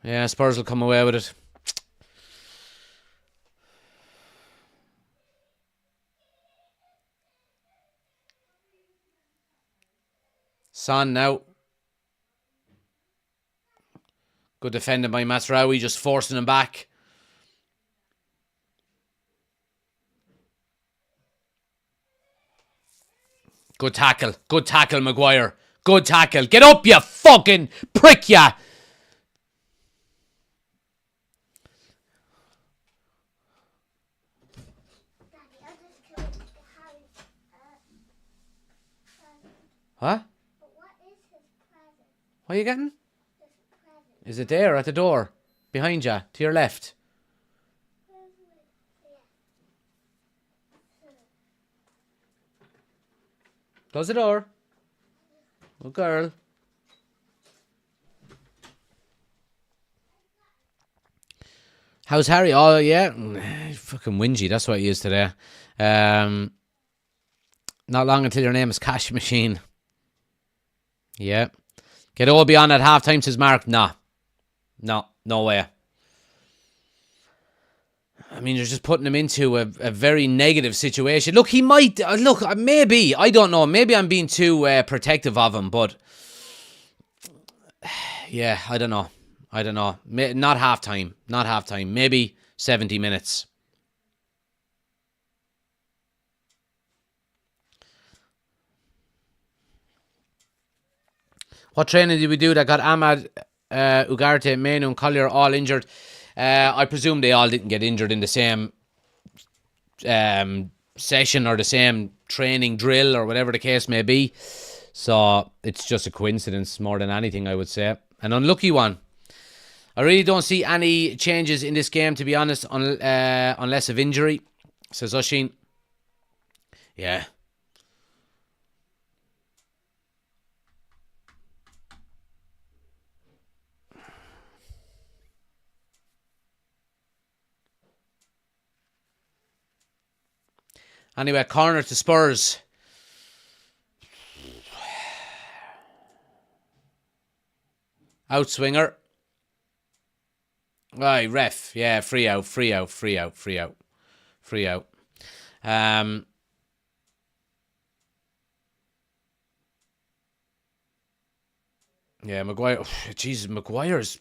Yeah, Spurs will come away with it. Son now. Good defending by Masraoui, just forcing him back. Good tackle. Good tackle, Maguire. Good tackle. Get up, you fucking prick, ya! Huh? What are you getting? Is it there at the door? Behind you, to your left. Close the door. Good girl. How's Harry? Oh, yeah. Fucking whingy. That's what he is today. Not long until your name is Cash Machine. Yeah. Get Obi on at half time, says Mark. Nah. No way. I mean, you're just putting him into a very negative situation. Look, he might... Look, maybe. I don't know. Maybe I'm being too protective of him, but... Yeah, I don't know. Not half time. Maybe 70 minutes. What training did we do that got Ahmad, Ugarte, Menu and Collier all injured? I presume they all didn't get injured in the same session or the same training drill or whatever the case may be. So it's just a coincidence more than anything, I would say. An unlucky one. I really don't see any changes in this game, to be honest, unless of injury, says Oshin. Yeah. Anyway, corner to Spurs. Outswinger. Right, ref. Yeah, free out. Yeah, Maguire. Jesus, Maguire's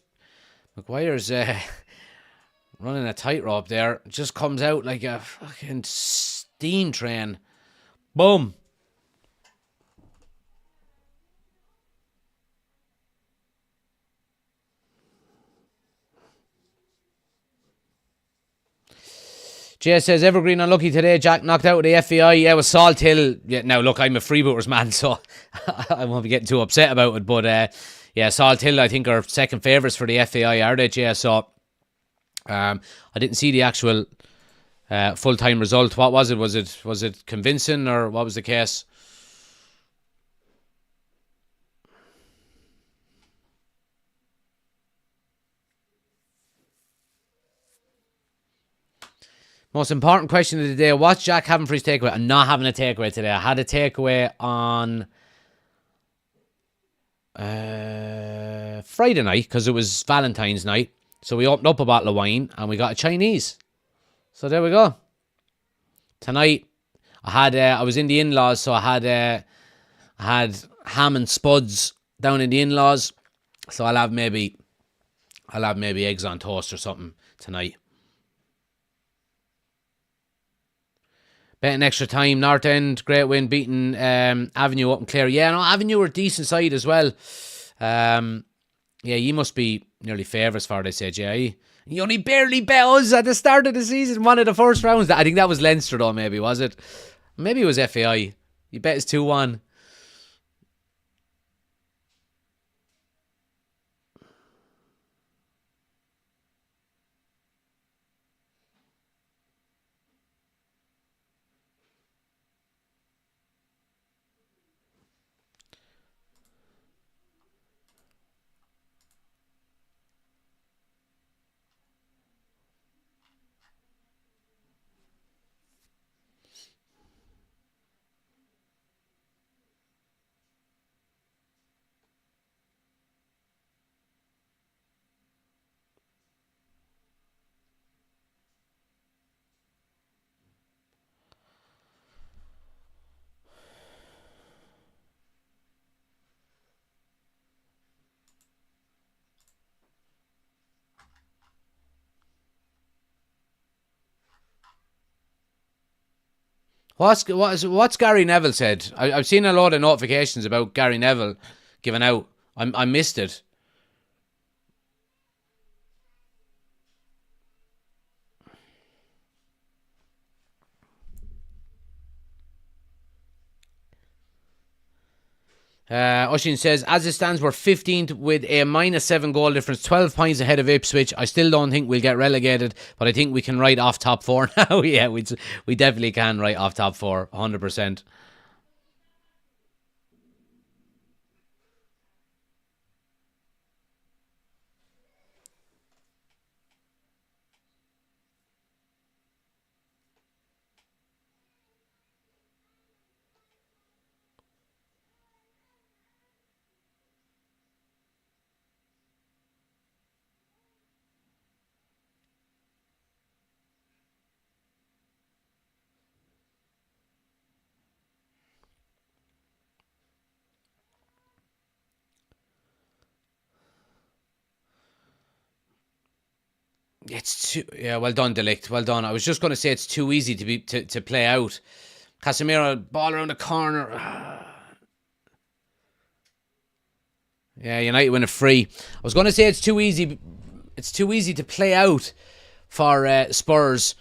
running a tightrope there. Just comes out like a fucking steam train. Boom. Jay says, Evergreen unlucky today. Jack knocked out with the FAI. Yeah, with Salt Hill. Yeah, now, look, I'm a freebooters man, so I won't be getting too upset about it. But, yeah, Salt Hill, I think, are second favourites for the FAI, are they, Jay? So, I didn't see the actual full-time result. What was it? Was it convincing, or what was the case? Most important question of the day. What's Jack having for his takeaway? I'm not having a takeaway today. I had a takeaway on Friday night because it was Valentine's night. So we opened up a bottle of wine and we got a Chinese. So there we go. Tonight, I was in the in-laws, so I had ham and spuds down in the in-laws. So I'll have maybe eggs on toast or something tonight. Betting extra time, North End, great win, beating Avenue up in Clare. Yeah, no, Avenue were decent side as well. Yeah, you must be nearly favourites for it, I said, yeah. You only barely bet us at the start of the season, one of the first rounds. I think that was Leinster though, maybe, was it? Maybe it was FAI. You bet us 2-1. What's Gary Neville said? I've seen a lot of notifications about Gary Neville giving out. I missed it. Oshin says, as it stands, we're 15th with a -7 goal difference, 12 points ahead of Ipswich. I still don't think we'll get relegated, but I think we can write off top four now. Yeah, we definitely can write off top four, 100%. Well done, Delict. Well done. I was just going to say it's too easy to play out. Casemiro, ball around the corner. Yeah, United win a free. I was going to say it's too easy. It's too easy to play out for Spurs.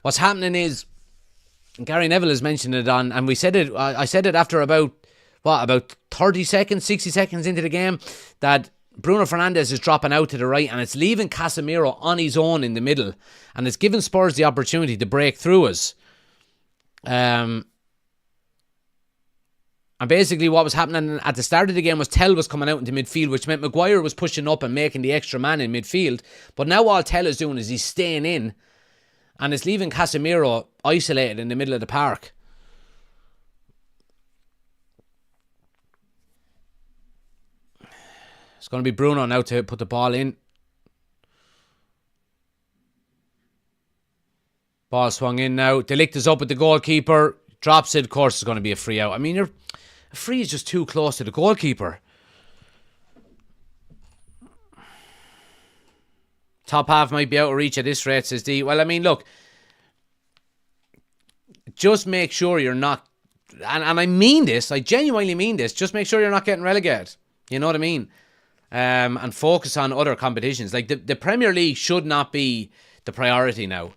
What's happening is, Gary Neville has mentioned it on, and we said it. I said it after about 30 seconds, 60 seconds into the game, that Bruno Fernandes is dropping out to the right, and it's leaving Casemiro on his own in the middle, and it's given Spurs the opportunity to break through us. And basically what was happening at the start of the game was Tell was coming out into midfield, which meant Maguire was pushing up and making the extra man in midfield. But now all Tell is doing is he's staying in, and it's leaving Casemiro isolated in the middle of the park. It's going to be Bruno now to put the ball in. Ball swung in now. De Ligt is up with the goalkeeper. Drops it. Of course, it's going to be a free out. I mean, a free is just too close to the goalkeeper. Top half might be out of reach at this rate, says D. Well, I mean, look. Just make sure you're not... And I mean this. I genuinely mean this. Just make sure you're not getting relegated. You know what I mean? And focus on other competitions. Like, the Premier League should not be the priority now.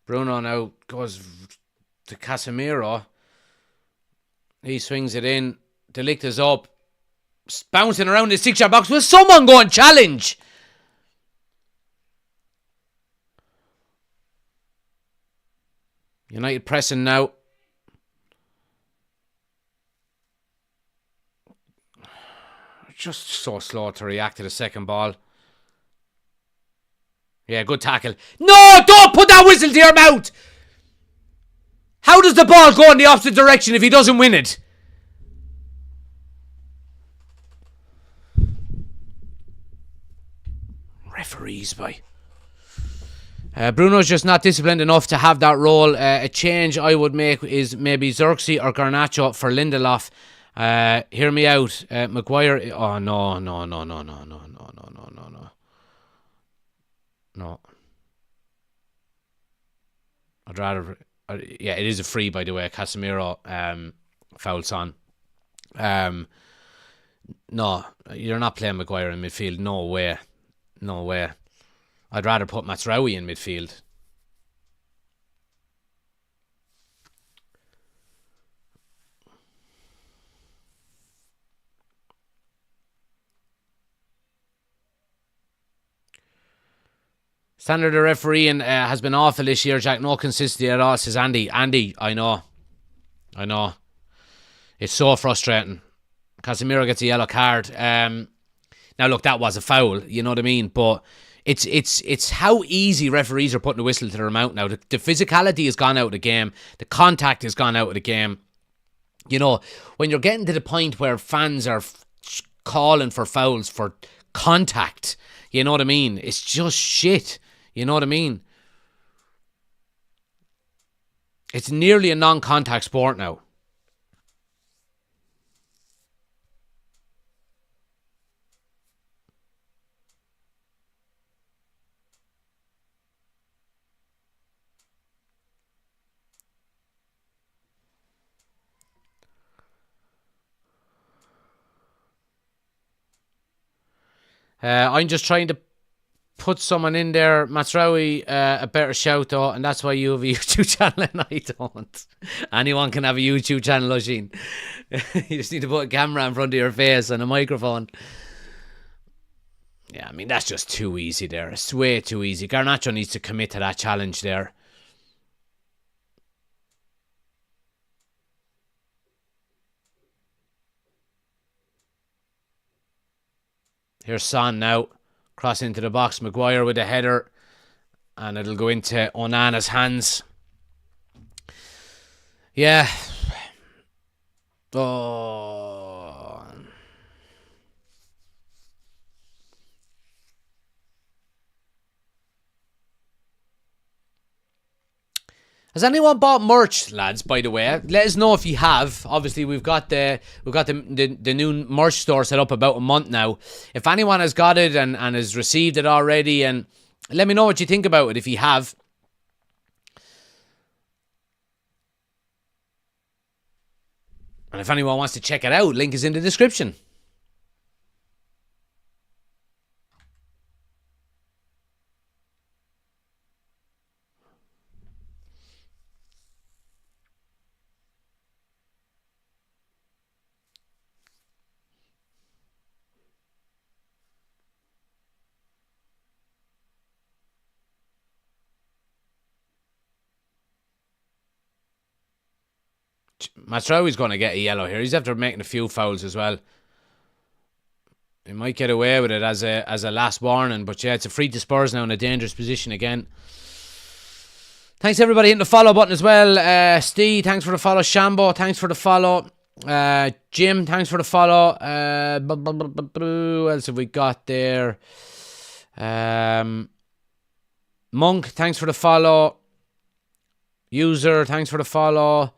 Bruno now goes to Casemiro. He swings it in. De Ligt is up. Bouncing around the 6-yard box. Will someone go and challenge? United pressing now. Just so slow to react to the second ball. Yeah, good tackle. No, don't put that whistle to your mouth. How does the ball go in the opposite direction if he doesn't win it? Referees, boy. Bruno's just not disciplined enough to have that role. A change I would make is maybe Xerxes or Garnacho for Lindelof. Hear me out. Maguire. Oh, no. No. I'd rather... yeah, it is a free, by the way. Casemiro fouls on. No, you're not playing Maguire in midfield. No way. I'd rather put Mazraoui in midfield. Standard of refereeing has been awful this year, Jack. No consistency at all, says Andy. Andy, I know. It's so frustrating. Casemiro gets a yellow card. Now, look, that was a foul, you know what I mean? But it's how easy referees are putting a whistle to their mouth now. The physicality has gone out of the game. The contact has gone out of the game. You know, when you're getting to the point where fans are calling for fouls for contact, you know what I mean? It's just shit. You know what I mean? It's nearly a non-contact sport now. I'm just trying to put someone in there, Matsraoui, a better shout though, and that's why you have a YouTube channel and I don't. Anyone can have a YouTube channel, Oisin. You just need to put a camera in front of your face and a microphone. Yeah, I mean, that's just too easy there. It's way too easy. Garnacho needs to commit to that challenge there. Here's Son now. Cross into the box. Maguire with a header. And it'll go into Onana's hands. Yeah. Oh. Has anyone bought merch, lads? By the way, let us know if you have. Obviously, we've got the new merch store set up about a month now. If anyone has got it and has received it already, and let me know what you think about it if you have. And if anyone wants to check it out, link is in the description. Masraoui's going to get a yellow here. He's after making a few fouls as well. He might get away with it as a last warning, but yeah, it's a free to Spurs now in a dangerous position again. Thanks everybody hitting the follow button as well. Steve, thanks for the follow. Shambo, thanks for the follow. Jim, thanks for the follow. Who else have we got there? Monk, thanks for the follow. User, thanks for the follow.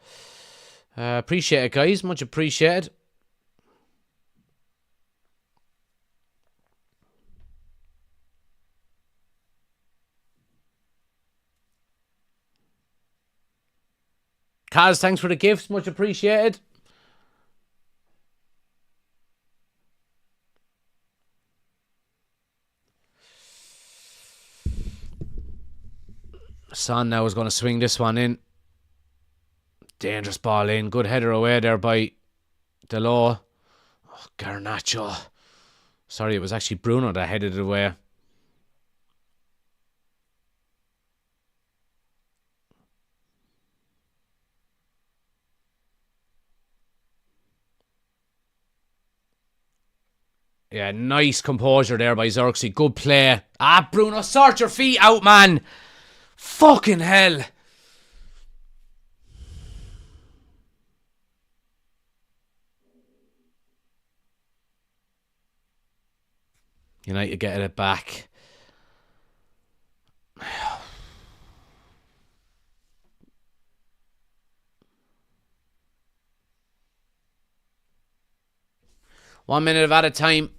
Appreciate it, guys. Much appreciated. Kaz, thanks for the gifts. Much appreciated. Son now is going to swing this one in. Dangerous ball in. Good header away there by Delo. Oh, Garnacho. Sorry, it was actually Bruno that headed it away. Yeah, nice composure there by Xerxes. Good play. Ah, Bruno, sort your feet out, man. Fucking hell. United getting it back. One minute at a time.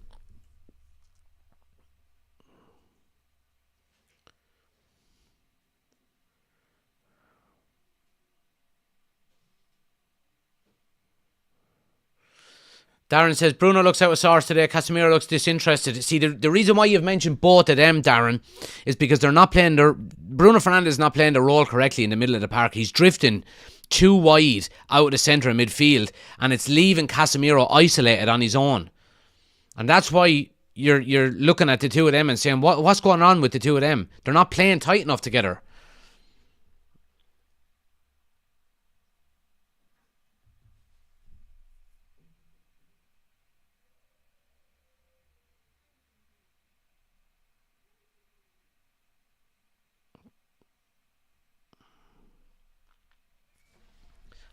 Darren says, Bruno looks out of sorts today. Casemiro looks disinterested. See, the reason why you've mentioned both of them, Darren, is because they're not playing Bruno Fernandes is not playing the role correctly in the middle of the park. He's drifting too wide out of the centre of midfield, and it's leaving Casemiro isolated on his own. And that's why you're looking at the two of them and saying, what's going on with the two of them? They're not playing tight enough together.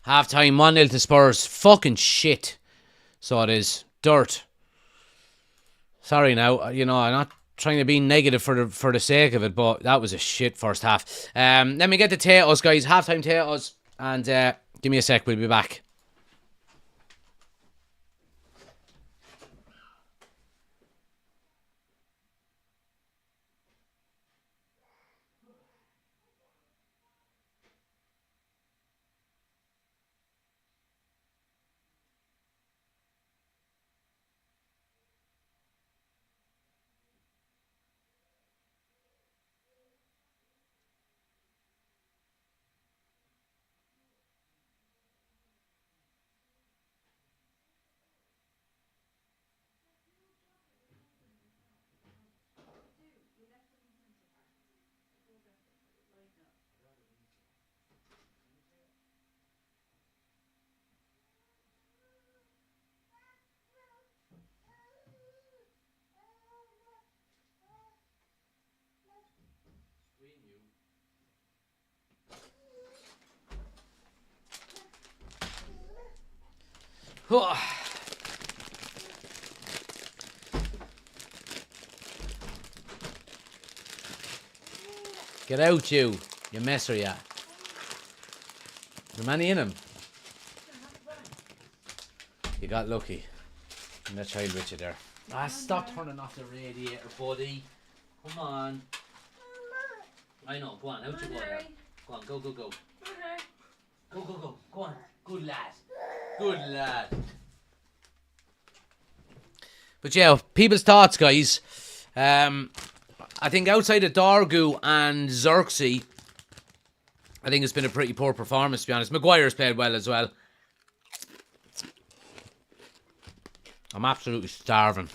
Half time, 1-0 to Spurs. Fucking shit. So it is. Dirt. Sorry now, I'm not trying to be negative for the sake of it, but that was a shit first half. Let me get the potatoes, guys. Half-time potatoes. And give me a sec, we'll be back. Get out, you messer, yeah. The money in him. You got lucky. And that child with you there. Stop turning off the radiator, buddy. Come on. I know, go on, out you go there. Go on, go. Go. Go on. Good lad. But yeah, people's thoughts, guys. I think outside of Dargu and Xerxes, I think it's been a pretty poor performance, to be honest. Maguire's played well as well. I'm absolutely starving.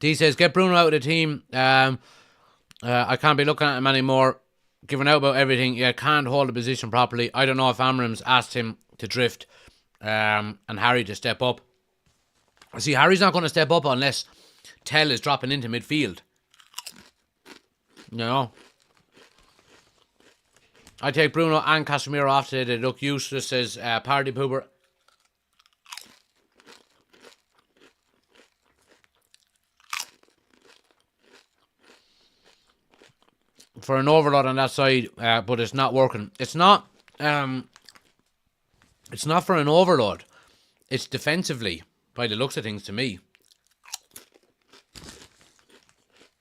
D says, get Bruno out of the team. I can't be looking at him anymore. Giving out about everything. Yeah, can't hold a position properly. I don't know if Amram's asked him to drift and Harry to step up. See, Harry's not going to step up unless Tell is dropping into midfield. You know? I take Bruno and Casemiro off today. They look useless, says Party Pooper. For an overload on that side, but it's not working. It's not for an overload. It's defensively, by the looks of things to me.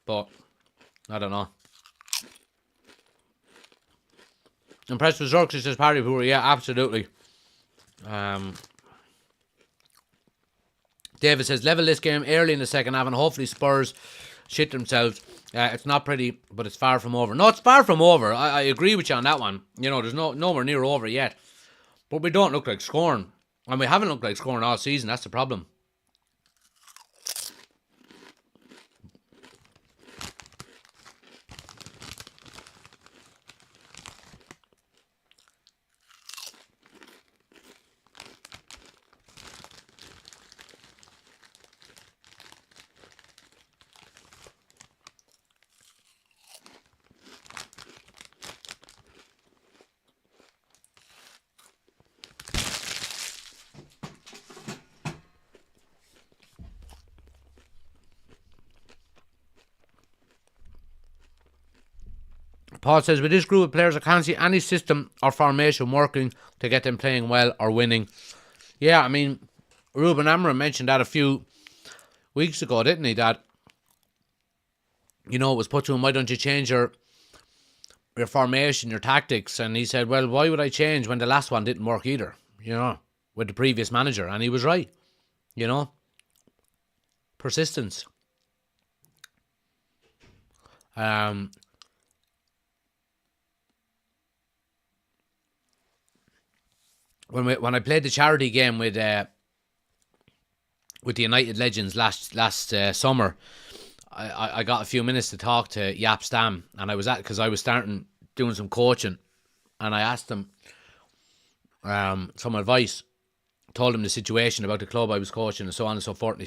But, I don't know. Impressed with Xerxes, says Party Pooper. Yeah, absolutely. David says, level this game early in the second half and hopefully Spurs shit themselves. It's not pretty, but it's far from over. No, it's far from over. I agree with you on that one. You know, there's nowhere near over yet. But we don't look like scoring. And we haven't looked like scoring all season. That's the problem. Paul says, with this group of players, I can't see any system or formation working to get them playing well or winning. Yeah, I mean, Ruben Amorim mentioned that a few weeks ago, didn't he? That, you know, it was put to him, why don't you change your formation, your tactics? And he said, well, why would I change when the last one didn't work either, you know, with the previous manager? And he was right, you know. Persistence. When I played the charity game with the United Legends last summer, I got a few minutes to talk to Yap Stam, and because I was starting doing some coaching, and I asked him some advice, told him the situation about the club I was coaching and so on and so forth, and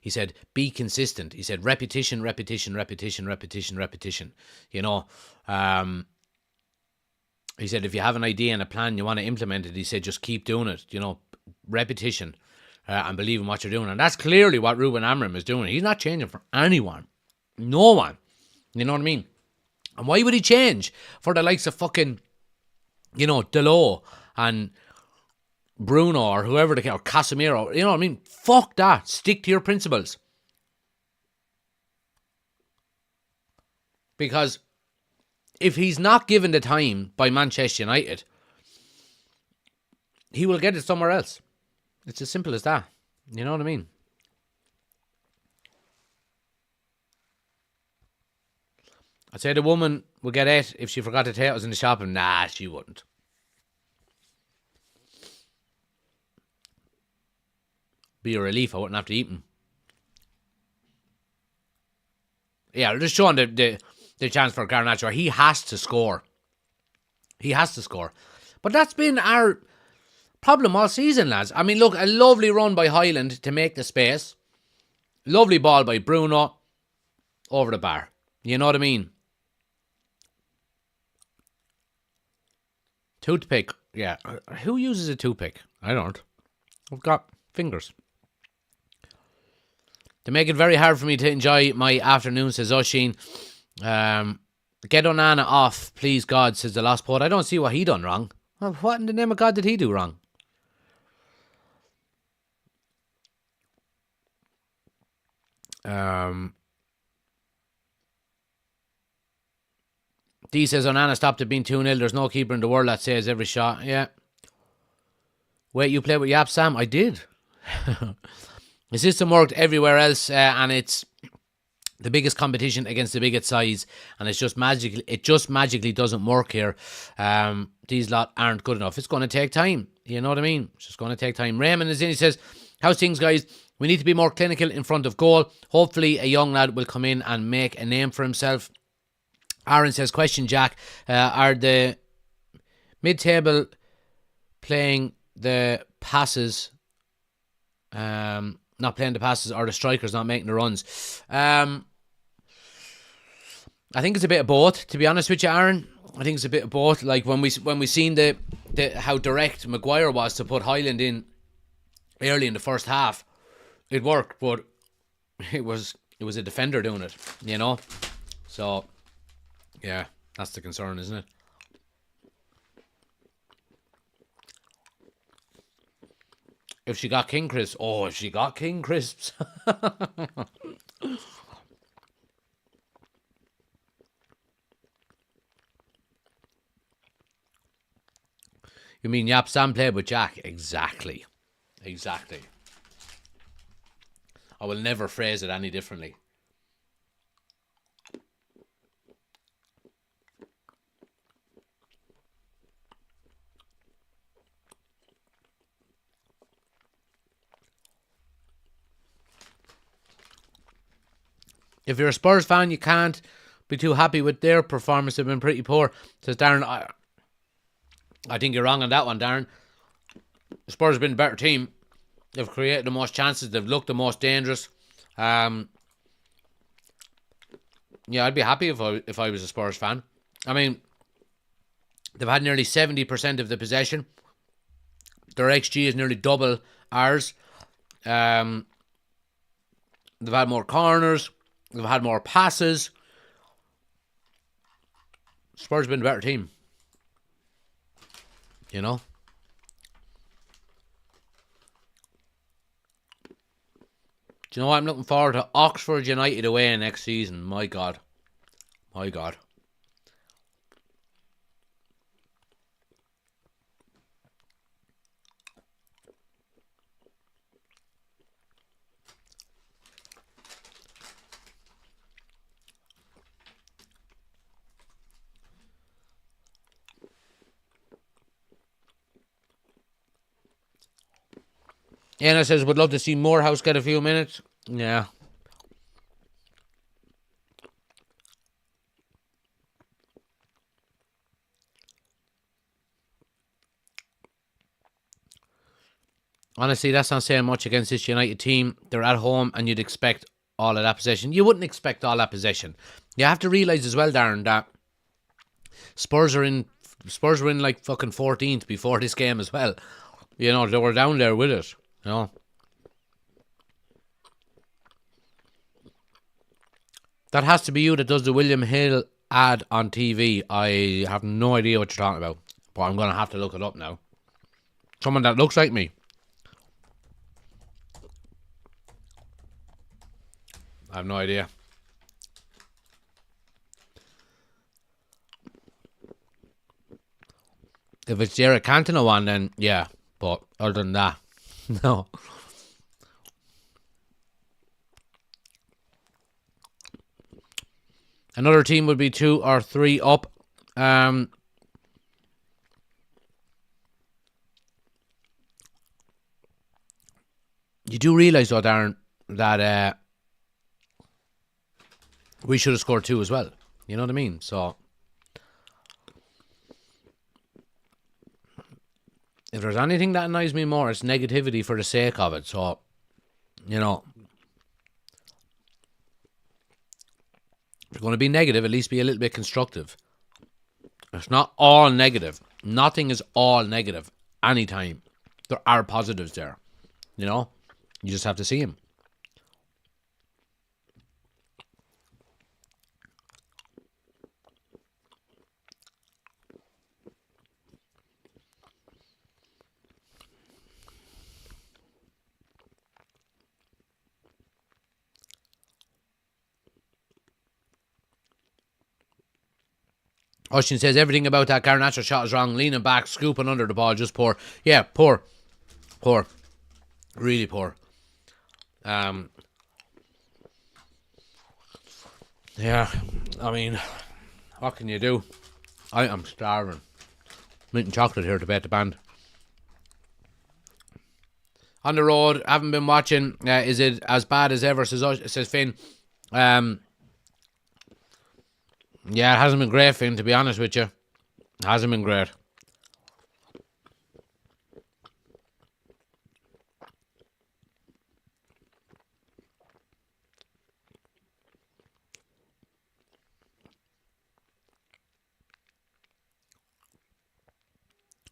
he said, be consistent. He said, repetition, repetition, repetition, repetition, repetition. You know, he said, if you have an idea and a plan, you want to implement it, he said, just keep doing it. You know, repetition, and believe in what you're doing. And that's clearly what Ruben Amorim is doing. He's not changing for anyone. No one. You know what I mean? And why would he change for the likes of fucking, you know, Delo and Bruno or whoever they can, or Casemiro? You know what I mean? Fuck that. Stick to your principles. Because if he's not given the time by Manchester United, he will get it somewhere else. It's as simple as that. You know what I mean? I'd say the woman would get it if she forgot the potatoes in the shop, and nah, she wouldn't. Be a relief, I wouldn't have to eat them. Yeah, just showing the chance for Garnacho. He has to score. He has to score. But that's been our problem all season, lads. I mean, look, a lovely run by Highland to make the space. Lovely ball by Bruno over the bar. You know what I mean? Toothpick. Yeah. Who uses a toothpick? I don't. I've got fingers. To make it very hard for me to enjoy my afternoon, says Oshin. Get Onana off, please God, says the Lost Poet. I don't see what he done wrong. Well, what in the name of God did he do wrong? D says Onana stopped it being 2-0. There's no keeper in the world that saves every shot. Yeah. Wait, you played with Yap Sam? I did. The system worked everywhere else, and it's the biggest competition against the biggest size, and it just magically doesn't work here. These lot aren't good enough. It's going to take time. You know what I mean? It's just going to take time. Raymond is in. He says, how's things, guys? We need to be more clinical in front of goal. Hopefully a young lad will come in and make a name for himself. Aaron says, question, Jack. Are the mid-table playing the passes, not playing the passes, or the strikers not making the runs? I think it's a bit of both, to be honest with you, Aaron. I think it's a bit of both. Like when we seen the how direct Maguire was to put Highland in early in the first half, it worked, but it was a defender doing it, you know. So yeah, that's the concern, isn't it? If she got King Crisps. Oh, if she got King Crisps. You mean Yap Sam played with Jack? Exactly. I will never phrase it any differently. If you're a Spurs fan, you can't be too happy with their performance. They've been pretty poor, says Darren. I think you're wrong on that one, Darren. The Spurs have been a better team. They've created the most chances. They've looked the most dangerous. Yeah, I'd be happy if I was a Spurs fan. I mean, they've had nearly 70% of the possession. Their XG is nearly double ours. They've had more corners. They've had more passes. Spurs have been a better team. You know? Do you know what I'm looking forward to? Oxford United away next season. My God. Anna says, would love to see Morehouse get a few minutes. Yeah. Honestly, that's not saying much against this United team. They're at home, and you'd expect all of that possession. You wouldn't expect all that possession. You have to realise as well, Darren, that Spurs are in. Spurs were in like fucking 14th before this game as well. You know, they were down there with it. You know, that has to be you that does the William Hill ad on TV. I have no idea what you're talking about, but I'm gonna have to look it up now. Someone that looks like me. I have no idea. If it's Derek Cantona one, then yeah. But other than that, no. Another team would be 2 or 3 up. You do realise though, Darren, that we should have scored 2 as well. You know what I mean? So if there's anything that annoys me more, it's negativity for the sake of it. So, you know, if you're going to be negative, at least be a little bit constructive. It's not all negative. Nothing is all negative anytime. There are positives there. You know? You just have to see them. Ocean says everything about that Garnacho shot is wrong. Leaning back, scooping under the ball, just poor. Yeah, poor. Poor. Really poor. Yeah, I mean, what can you do? I am starving. I'm eating chocolate here to bet the band. On the road, haven't been watching. Is it as bad as ever? Says Finn. Yeah, it hasn't been great, Finn, to be honest with you. It hasn't been great.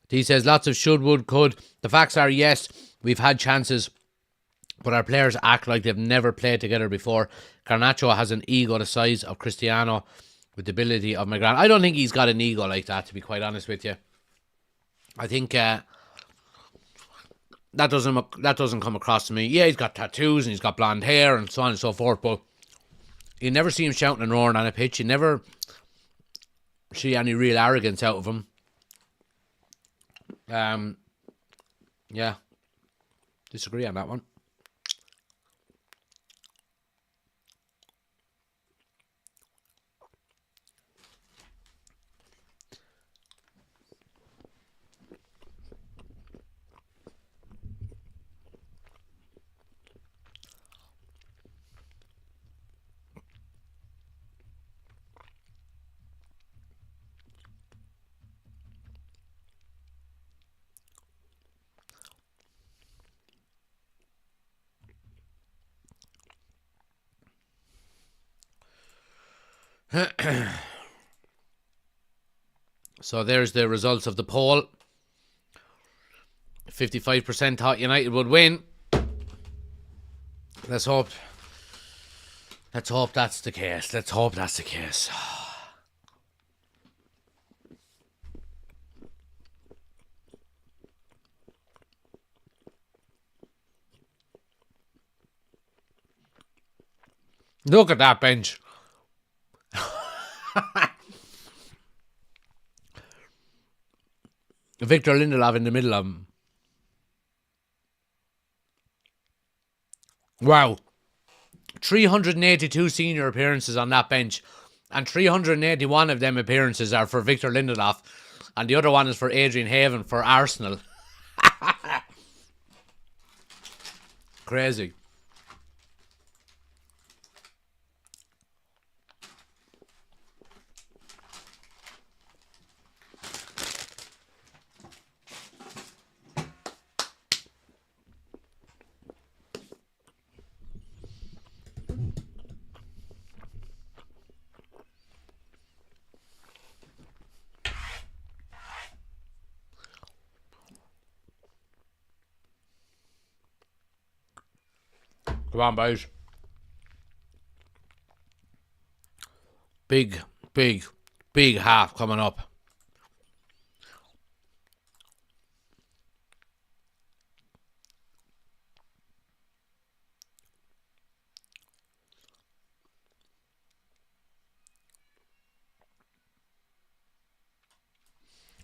He says lots of should, would, could. The facts are, yes, we've had chances, but our players act like they've never played together before. Garnacho has an ego the size of Cristiano with the ability of Magrana. I don't think he's got an ego like that, to be quite honest with you. I think that doesn't come across to me. Yeah, he's got tattoos and he's got blonde hair and so on and so forth, but you never see him shouting and roaring on a pitch. You never see any real arrogance out of him. Yeah, disagree on that one. So there's the results of the poll. 55% thought United would win. Let's hope that's the case. Let's hope that's the case. Look at that bench. Victor Lindelof in the middle of them. Wow. 382 senior appearances on that bench, and 381 of them appearances are for Victor Lindelof, and the other one is for Adrian Haven for Arsenal. Crazy. Come on, boys. Big, big, big half coming up.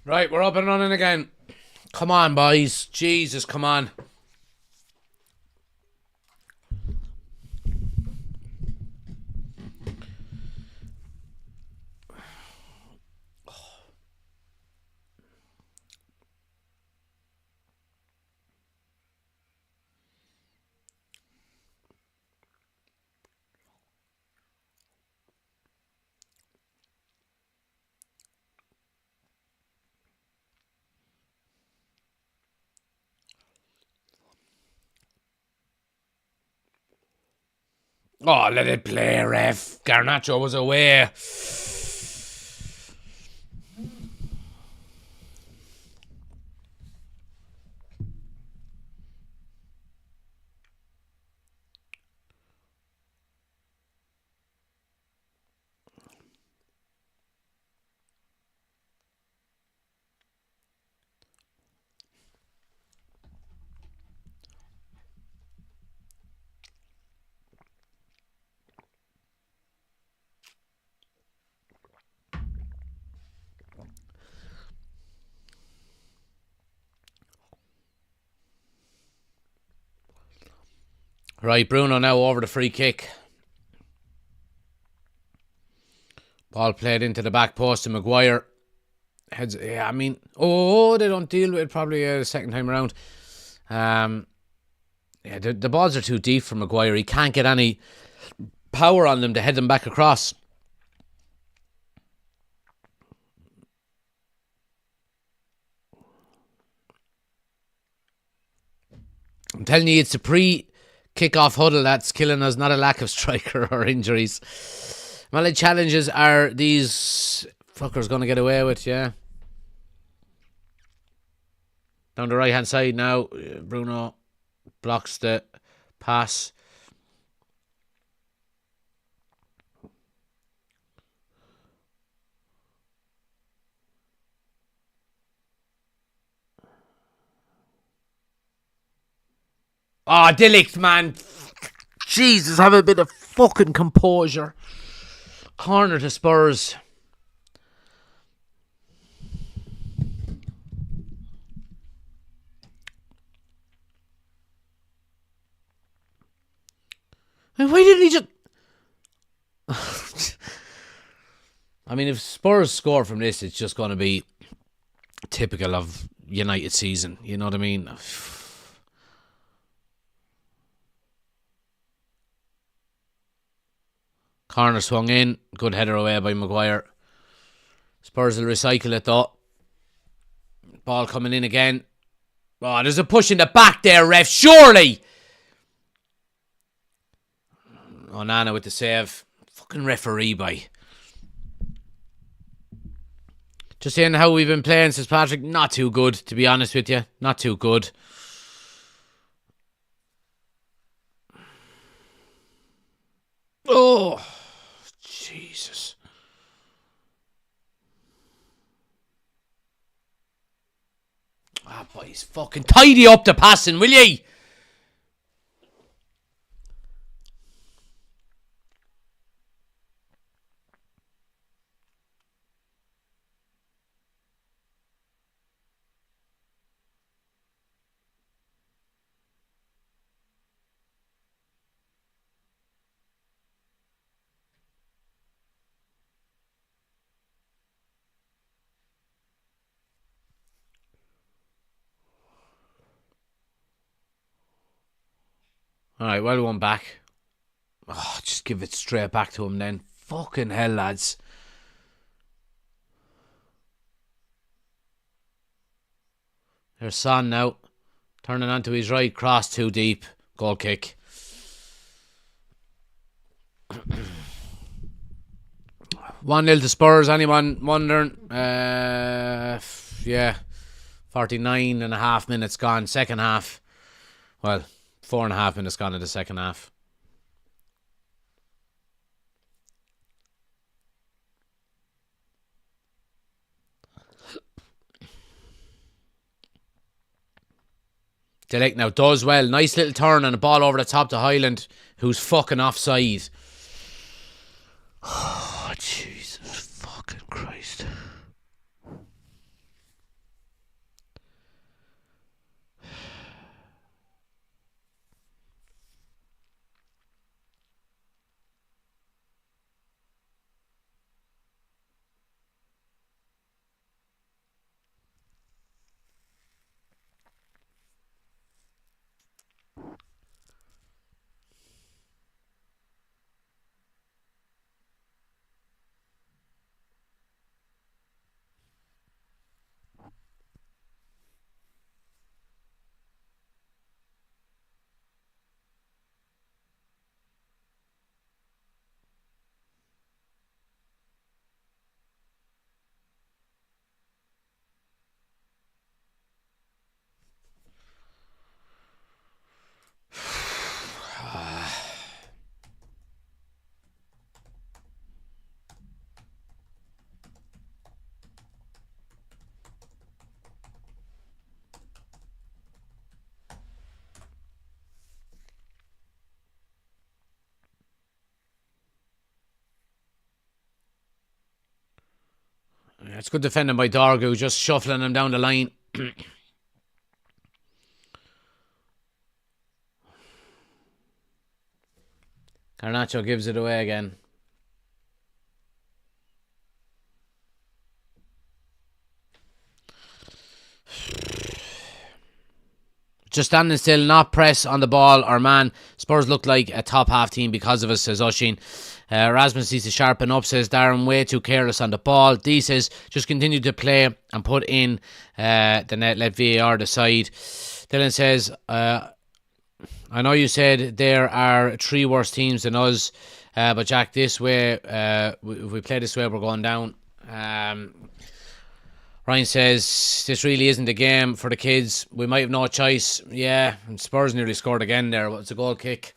Right, we're up and running again. Come on, boys. Jesus, come on. Oh, let it play, ref. Garnacho was away. Right, Bruno now over the free kick. Ball played into the back post to Maguire. Heads, yeah, I mean, they don't deal with it probably the second time around. Yeah, the balls are too deep for Maguire. He can't get any power on them to head them back across. I'm telling you, it's a pre-kick-off huddle that's killing us, not a lack of striker or injuries. Well, the challenges are these fuckers going to get away with, yeah. Down the right-hand side now, Bruno blocks the pass. Oh, De Ligt, man. Jesus, have a bit of fucking composure. Corner to Spurs. Why didn't he just... I mean, if Spurs score from this, it's just going to be typical of United season. You know what I mean? Corner swung in. Good header away by Maguire. Spurs will recycle it though. Ball coming in again. Oh, there's a push in the back there, ref. Surely! Onana with the save. Fucking referee, boy. Just seeing how we've been playing, says Patrick. Not too good, to be honest with you. Not too good. Oh, Jesus. Ah, boys, fucking tidy up the passing, will ye? Alright, well one back. Oh, just give it straight back to him then. Fucking hell, lads. There's Son now. Turning onto his right. Cross too deep. Goal kick. One 0 to Spurs. Anyone wondering? Yeah. 49 and a half minutes gone. Second half. Well, 4.5 minutes gone in the second half. Delict now does well. Nice little turn and a ball over the top to Highland, who's fucking offside. Oh, Jesus fucking Christ. It's good defending by Dorgu, just shuffling him down the line. Garnacho gives it away again. Just standing still, not press on the ball or man. Spurs look like a top half team because of us, says Oshin. Rasmus needs to sharpen up, says Darren. Way too careless on the ball. D says just continue to play and put in the net. Let VAR decide. Dylan says, I know you said there are 3 worse teams than us, but Jack, this way, if we play this way, we're going down. Ryan says, this really isn't a game for the kids. We might have no choice. Yeah, and Spurs nearly scored again there. It's a goal kick.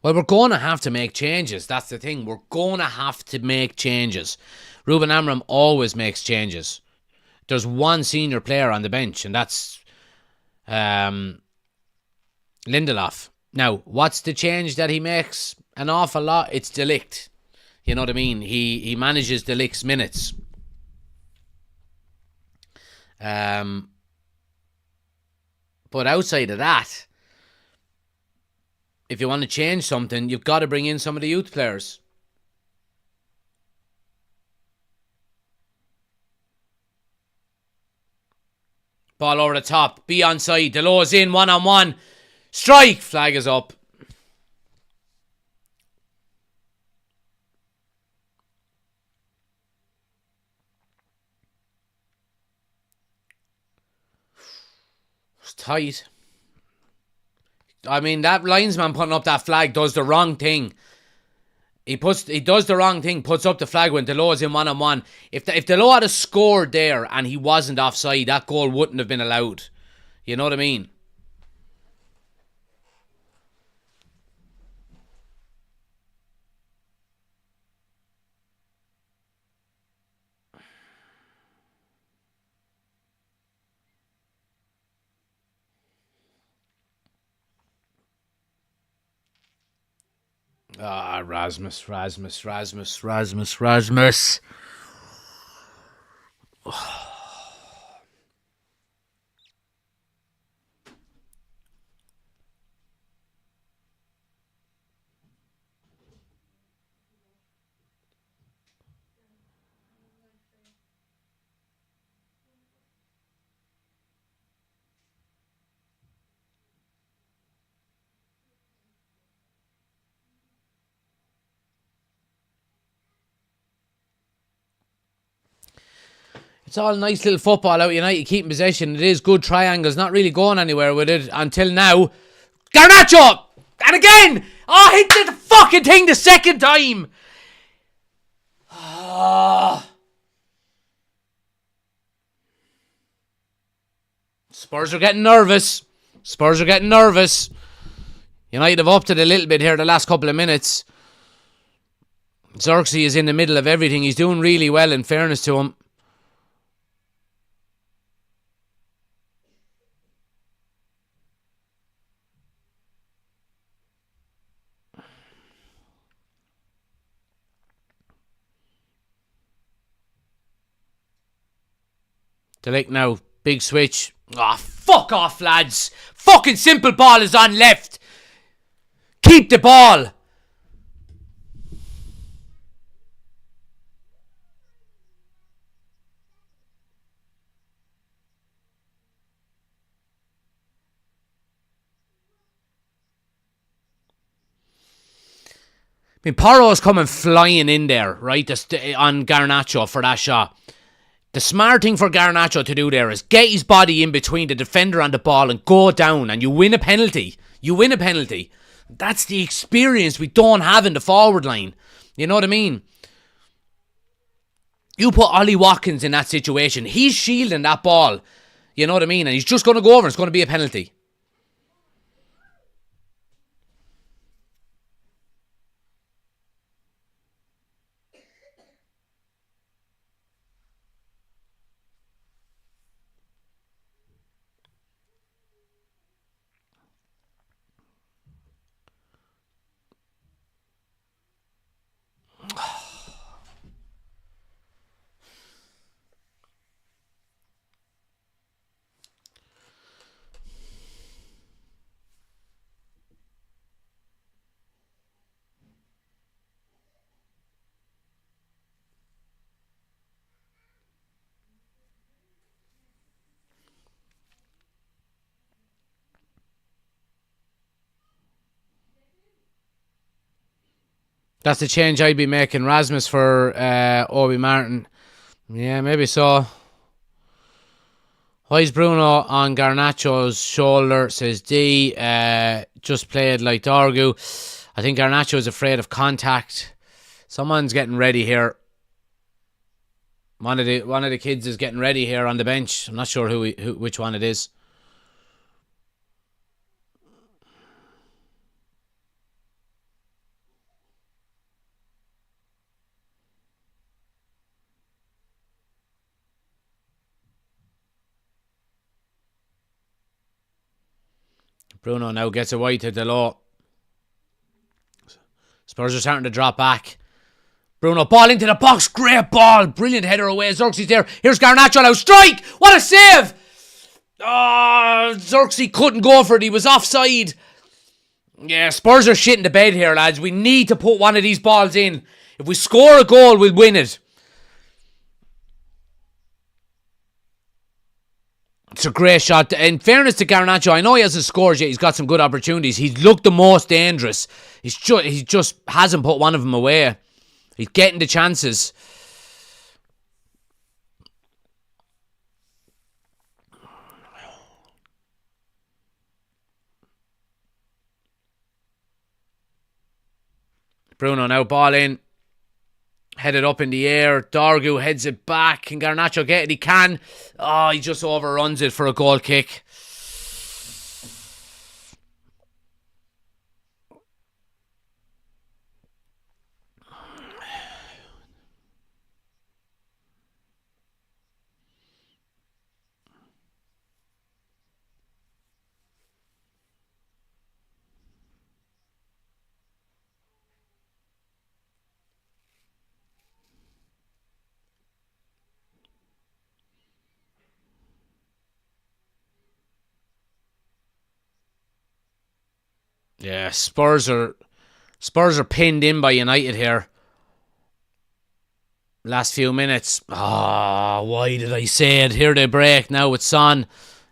Well, we're going to have to make changes. That's the thing. We're going to have to make changes. Ruben Amram always makes changes. There's one senior player on the bench, and that's Lindelof. Now, what's the change that he makes? An awful lot. It's De Ligt. You know what I mean? He manages De Ligt's minutes. But outside of that, if you want to change something, you've got to bring in some of the youth players. Ball over the top. Be onside. Delo's in. 1-on-1. Strike. Flag is up. It's tight. I mean, that linesman putting up that flag does the wrong thing. He does the wrong thing, puts up the flag when Delo is in 1-on-1. If Delo had scored there and he wasn't offside, that goal wouldn't have been allowed. You know what I mean? Rasmus. It's all nice little football out. United keeping possession. It is good triangles. Not really going anywhere with it until now. Garnacho! And again! Oh, hit the fucking thing the second time! Spurs are getting nervous. United have upped it a little bit here the last couple of minutes. Xerxes is in the middle of everything. He's doing really well, in fairness to him. Delict now. Big switch. Ah, fuck off, lads. Fucking simple ball is on left. Keep the ball. I mean, Porro's coming flying in there, right, on Garnacho for that shot. The smart thing for Garnacho to do there is get his body in between the defender and the ball and go down, and you win a penalty. You win a penalty. That's the experience we don't have in the forward line. You know what I mean? You put Ollie Watkins in that situation. He's shielding that ball. You know what I mean? And he's just going to go over and it's going to be a penalty. That's the change I'd be making. Rasmus for Obi Martin. Yeah, maybe so. Why's Bruno on Garnacho's shoulder, says D. Just played like Dorgu. I think Garnacho is afraid of contact. Someone's getting ready here. One of the kids is getting ready here on the bench. I'm not sure which one it is. Bruno now gets a wide to Delort. Spurs are starting to drop back. Bruno, ball into the box. Great ball. Brilliant header away. Xerxes there. Here's Garnacho now. Strike! What a save! Oh, Xerxes couldn't go for it. He was offside. Yeah, Spurs are shitting the bed here, lads. We need to put one of these balls in. If we score a goal, we'll win it. It's a great shot. In fairness to Garnacho, I know he hasn't scored yet. He's got some good opportunities. He's looked the most dangerous. He just hasn't put one of them away. He's getting the chances. Bruno now ball in. Headed up in the air. Dorgu heads it back. Can Garnacho get it? He can. Oh, he just overruns it for a goal kick. Yeah, Spurs are pinned in by United here. Last few minutes. Oh, why did I say it? Here they break now with Son.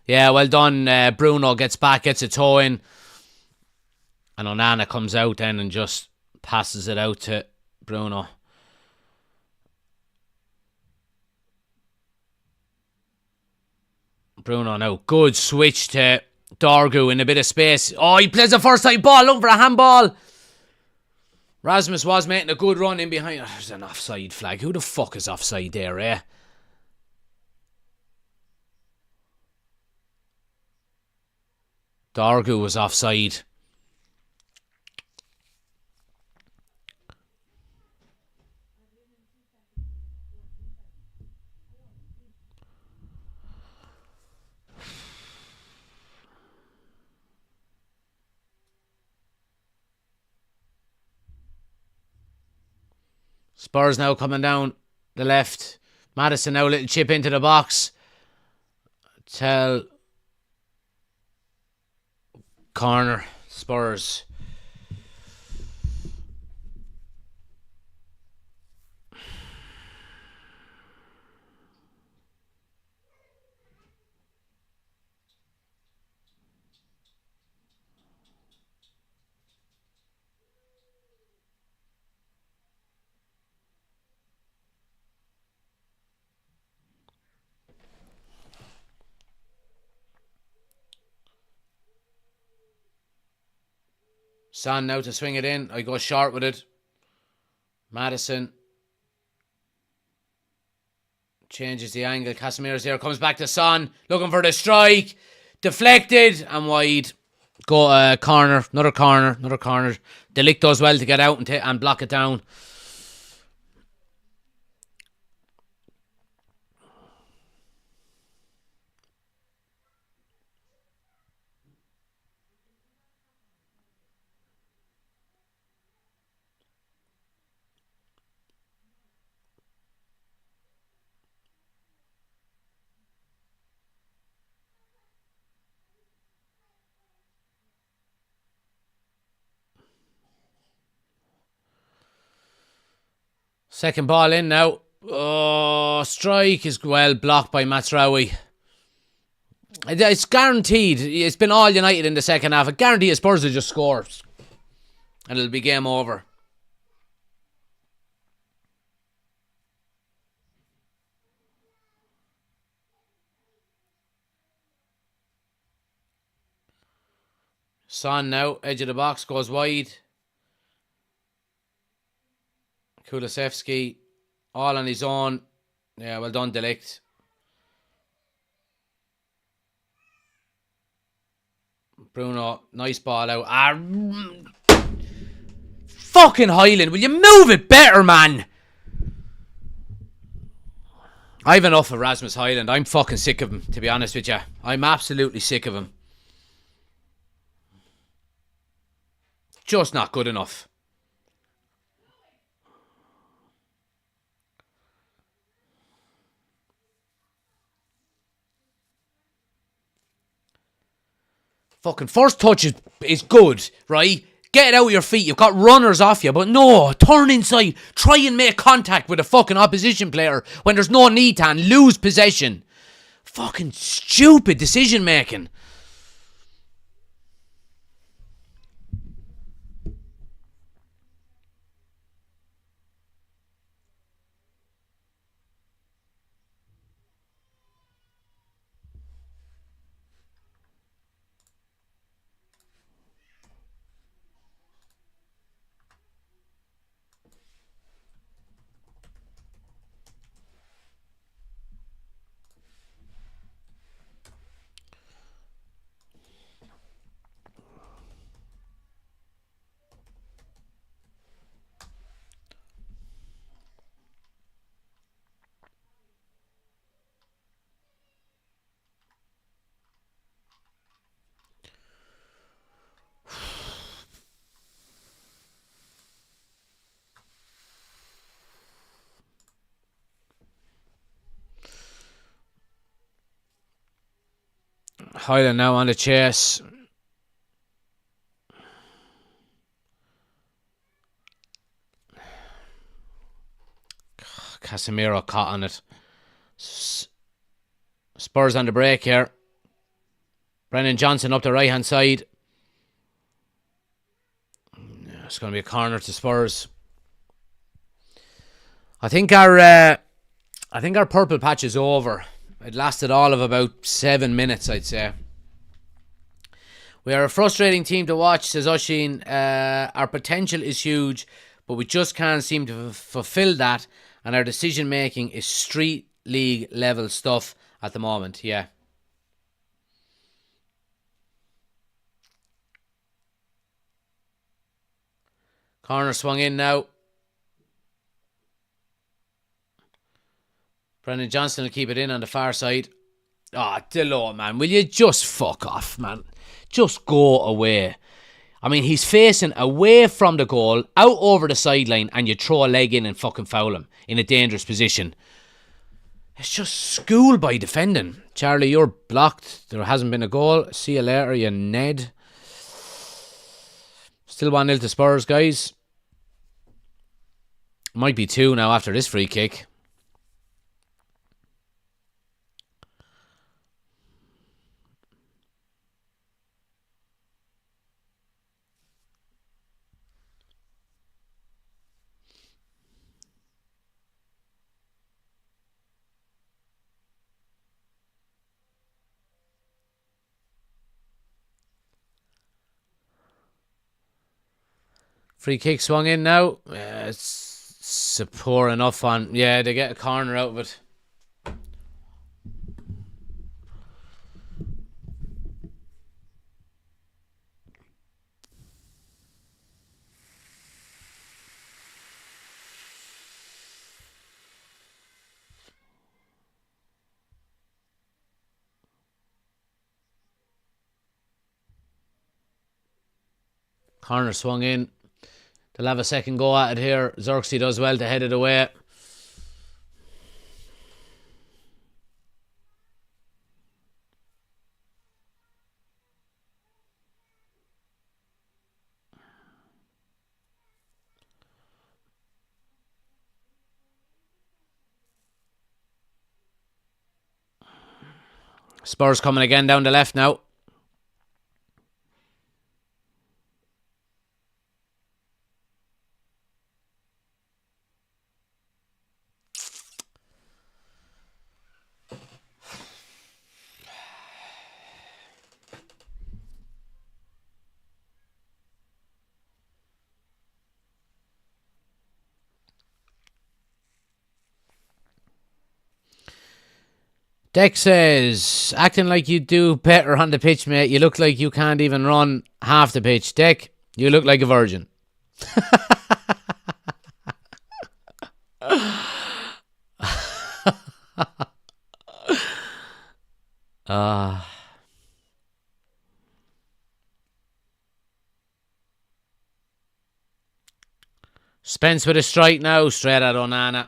Yeah, well done. Bruno gets back, gets a toe in. And Onana comes out then and just passes it out to Bruno. Bruno now. Good switch to Dorgu in a bit of space. Oh, he plays the first time ball, looking for a handball. Rasmus was making a good run in behind. Oh, there's an offside flag. Who the fuck is offside there, eh? Dorgu was offside. Spurs now coming down the left. Maddison now a little chip into the box. Tell corner. Spurs. Son now to swing it in. I go short with it. Maddison changes the angle. Casemiro's there. Comes back to Son. Looking for the strike. Deflected and wide. Go corner. Another corner. Another corner. Delict does well to get out and block it down. Second ball in now. Oh, strike is well blocked by Mazraoui. It's guaranteed. It's been all United in the second half. I guarantee Spurs will just score. And it'll be game over. Son now, edge of the box, goes wide. Kulusevski, all on his own. Yeah, well done, Delict. Bruno, nice ball out. Fucking Highland, will you move it better, man? I've enough of Rasmus Highland. I'm fucking sick of him, to be honest with you. I'm absolutely sick of him. Just not good enough. Fucking first touch is good, right? Get it out of your feet. You've got runners off you. But no, turn inside. Try and make contact with a fucking opposition player when there's no need to and lose possession. Fucking stupid decision making. Highland now on the chase. Casemiro caught on it. Spurs on the break here. Brennan Johnson up the right hand side. It's going to be a corner to Spurs. I think our purple patch is over. It lasted all of about 7 minutes, I'd say. We are a frustrating team to watch, says Oshin. Our potential is huge, but we just can't seem to fulfill that, and our decision making is street league level stuff at the moment. Yeah. Corner swung in now. Brendan Johnson will keep it in on the far side. Ah, Delo, man. Will you just fuck off, man? Just go away. I mean, he's facing away from the goal, out over the sideline, and you throw a leg in and fucking foul him in a dangerous position. It's just schoolboy defending. Charlie, you're blocked. There hasn't been a goal. See you later, you Ned. Still 1-0 to Spurs, guys. Might be 2 now after this free kick. Free kick swung in now. It's poor enough on. Yeah, they get a corner out of it. Corner swung in. They'll have a second go at it here. Xerxes does well to head it away. Spurs coming again down the left now. Deck says, acting like you do better on the pitch, mate. You look like you can't even run half the pitch. Deck, you look like a virgin. Spence with a strike now, straight at Onana.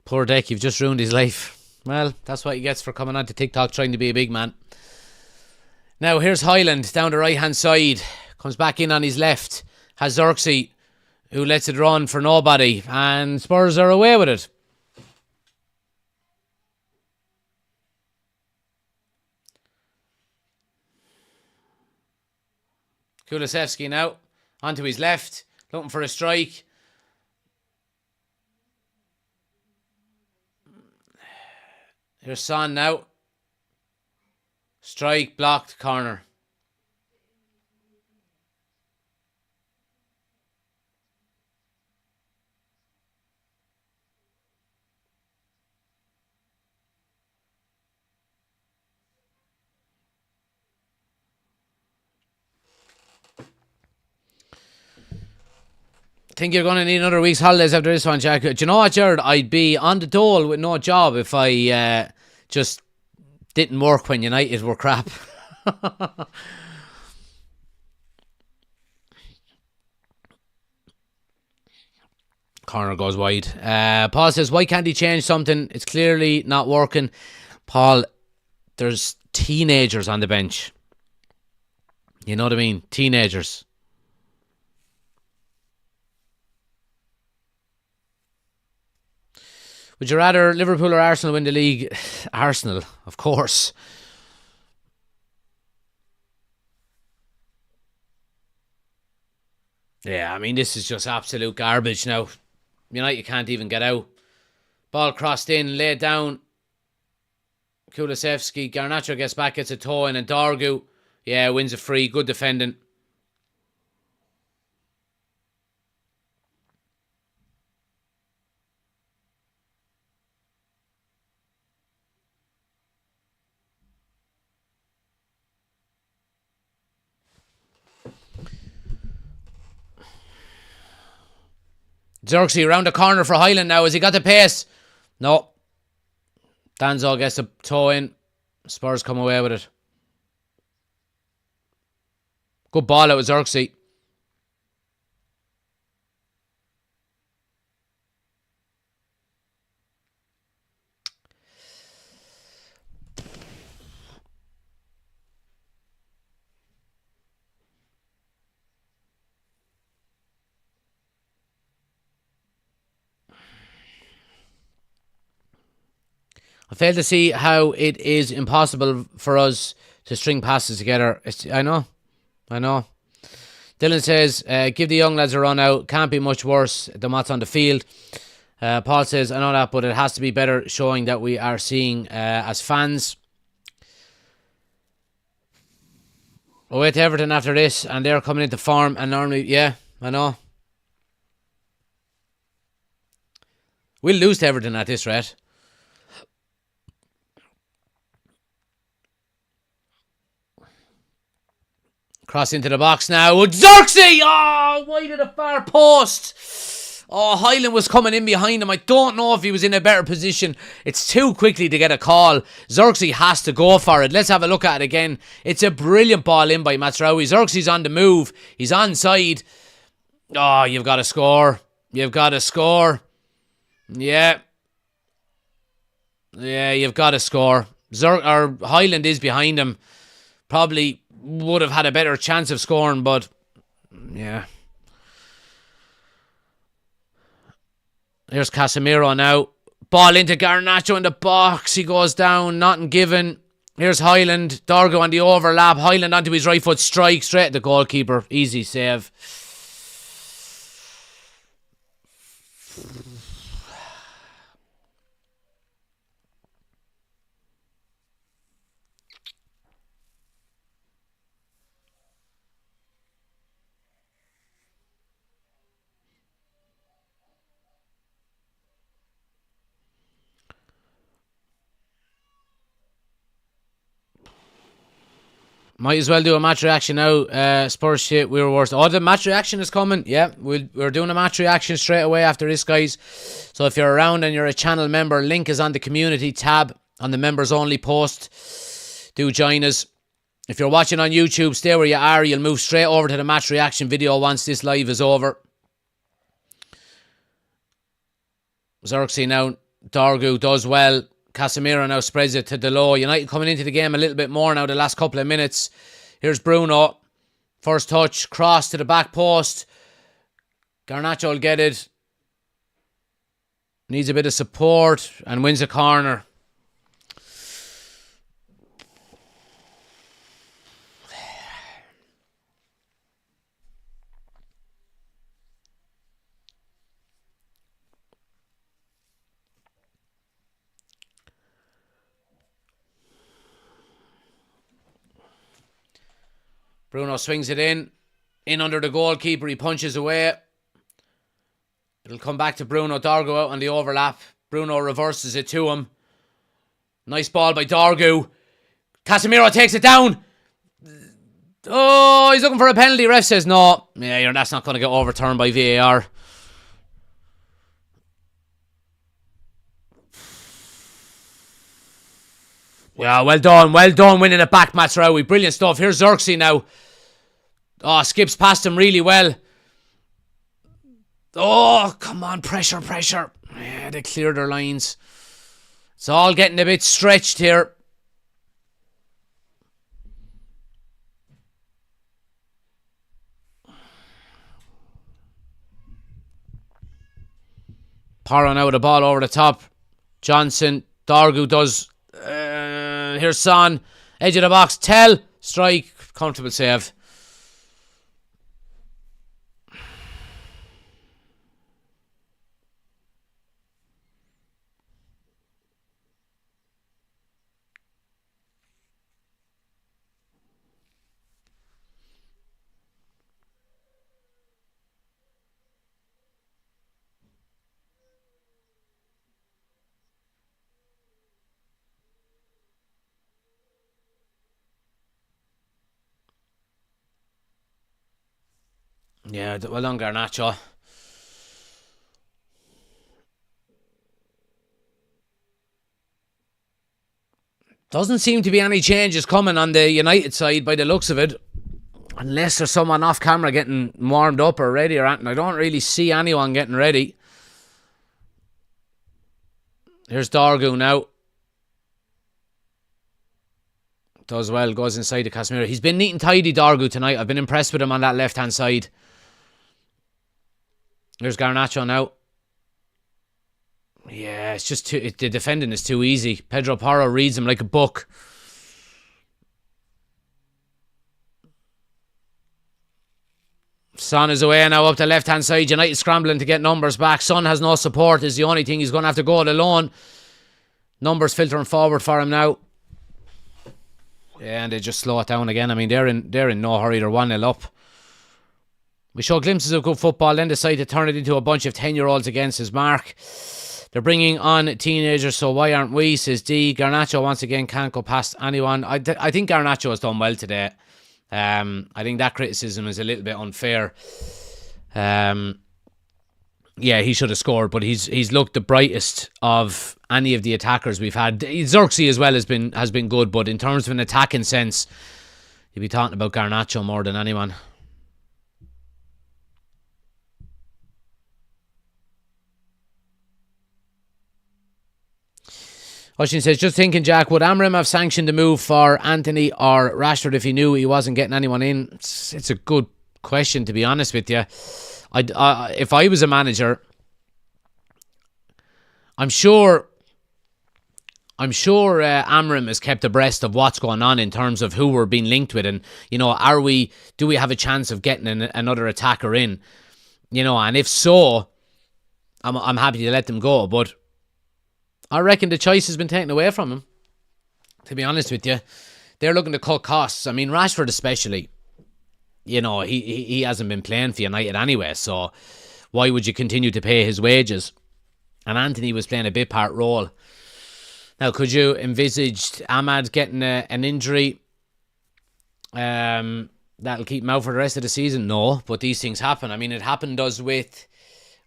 Poor Deck, you've just ruined his life. Well, that's what he gets for coming onto TikTok trying to be a big man. Now, here's Highland down the right-hand side. Comes back in on his left. Has Xerxes, who lets it run for nobody. And Spurs are away with it. Kulusevski now. Onto his left. Looking for a strike. Here's Son now. Strike, blocked, corner. Think you're going to need another week's holidays after this one, Jack. Do you know what, Jared? I'd be on the dole with no job if I just didn't work when United were crap. Corner goes wide. Paul says, why can't he change something? It's clearly not working. Paul, there's teenagers on the bench. You know what I mean? Teenagers. Would you rather Liverpool or Arsenal win the league? Arsenal, of course. Yeah, I mean, this is just absolute garbage now. United can't even get out. Ball crossed in, laid down. Kulusevski, Garnacho gets back, gets a toe in, and Dorgu, yeah, wins a free. Good defending. Xerxes around the corner for Highland now. Has he got the pace? No. Danzo gets a toe in. Spurs come away with it. Good ball out with Xerxes. I fail to see how it is impossible for us to string passes together. I know. Dylan says, give the young lads a run out. Can't be much worse than what's on the field. Paul says, I know that, but it has to be better, showing that we are seeing as fans. We'll wait to Everton after this, and they're coming into form, and normally, yeah, I know. We'll lose to Everton at this rate. Cross into the box now. Xerxes! Oh, wide of the far post. Oh, Highland was coming in behind him. I don't know if he was in a better position. It's too quickly to get a call. Xerxes has to go for it. Let's have a look at it again. It's a brilliant ball in by Mazraoui. Xerxes on the move. He's onside. Oh, you've got to score. You've got to score. Yeah. Yeah, you've got to score. Highland is behind him. Probably would have had a better chance of scoring, but yeah. Here's Casemiro now. Ball into Garnacho in the box. He goes down. Nothing given. Here's Highland. Dargo on the overlap. Highland onto his right foot strike. Straight at the goalkeeper. Easy save. Might as well do a match reaction now. Spurs shit, we were worse. Oh, the match reaction is coming. Yeah, we're doing a match reaction straight away after this, guys. So if you're around and you're a channel member, link is on the community tab on the members only post. Do join us. If you're watching on YouTube, stay where you are. You'll move straight over to the match reaction video once this live is over. Xerxes now. Dargu does well. Casemiro now spreads it to Delo. United coming into the game a little bit more now the last couple of minutes. Here's Bruno. First touch. Cross to the back post. Garnacho will get it. Needs a bit of support and wins a corner. Bruno swings it in under the goalkeeper. He punches away. It'll come back to Bruno. Dargo out on the overlap. Bruno reverses it to him. Nice ball by Dargu. Casemiro takes it down. Oh, he's looking for a penalty. Ref says no. Yeah, that's not going to get overturned by VAR. Yeah, well done winning it back, Mazraoui. Brilliant stuff. Here's Xerxes now. Oh, skips past him really well. Oh, come on, pressure. Yeah, they cleared their lines. It's all getting a bit stretched here. Parra now with the ball over the top. Johnson. Dargu does. Here's Son. Edge of the box. Tell. Strike. Comfortable save. Yeah, well done, Garnacho. Doesn't seem to be any changes coming on the United side by the looks of it. Unless there's someone off camera getting warmed up or ready or anything. I don't really see anyone getting ready. Here's Dorgu now. Does well, goes inside to Casemiro. He's been neat and tidy, Dorgu, tonight. I've been impressed with him on that left-hand side. There's Garnacho now. Yeah, it's just the defending is too easy. Pedro Porro reads him like a book. Son is away now up the left-hand side. United scrambling to get numbers back. Son has no support is the only thing. He's going to have to go it alone. Numbers filtering forward for him now. Yeah, and they just slow it down again. I mean, they're in no hurry. They're 1-0 up. We show glimpses of good football, then decide to turn it into a bunch of 10-year-olds against his mark. They're bringing on teenagers, so why aren't we, says D. Garnacho once again can't go past anyone. I think Garnacho has done well today. I think that criticism is a little bit unfair. Yeah, he should have scored, but he's looked the brightest of any of the attackers we've had. Xerxes as well has been good, but in terms of an attacking sense, you'd be talking about Garnacho more than anyone. Oshin says, just thinking, Jack, would Amram have sanctioned the move for Anthony or Rashford if he knew he wasn't getting anyone in? It's a good question, to be honest with you. If I was a manager, I'm sure Amram is kept abreast of what's going on in terms of who we're being linked with, and do we have a chance of getting another attacker in? And if so, I'm happy to let them go, but I reckon the choice has been taken away from him, to be honest with you. They're looking to cut costs. I mean, Rashford especially, he hasn't been playing for United anyway, so why would you continue to pay his wages? And Anthony was playing a bit part role. Now, could you envisage Ahmad getting an injury that'll keep him out for the rest of the season? No, but these things happen. I mean, it happened us with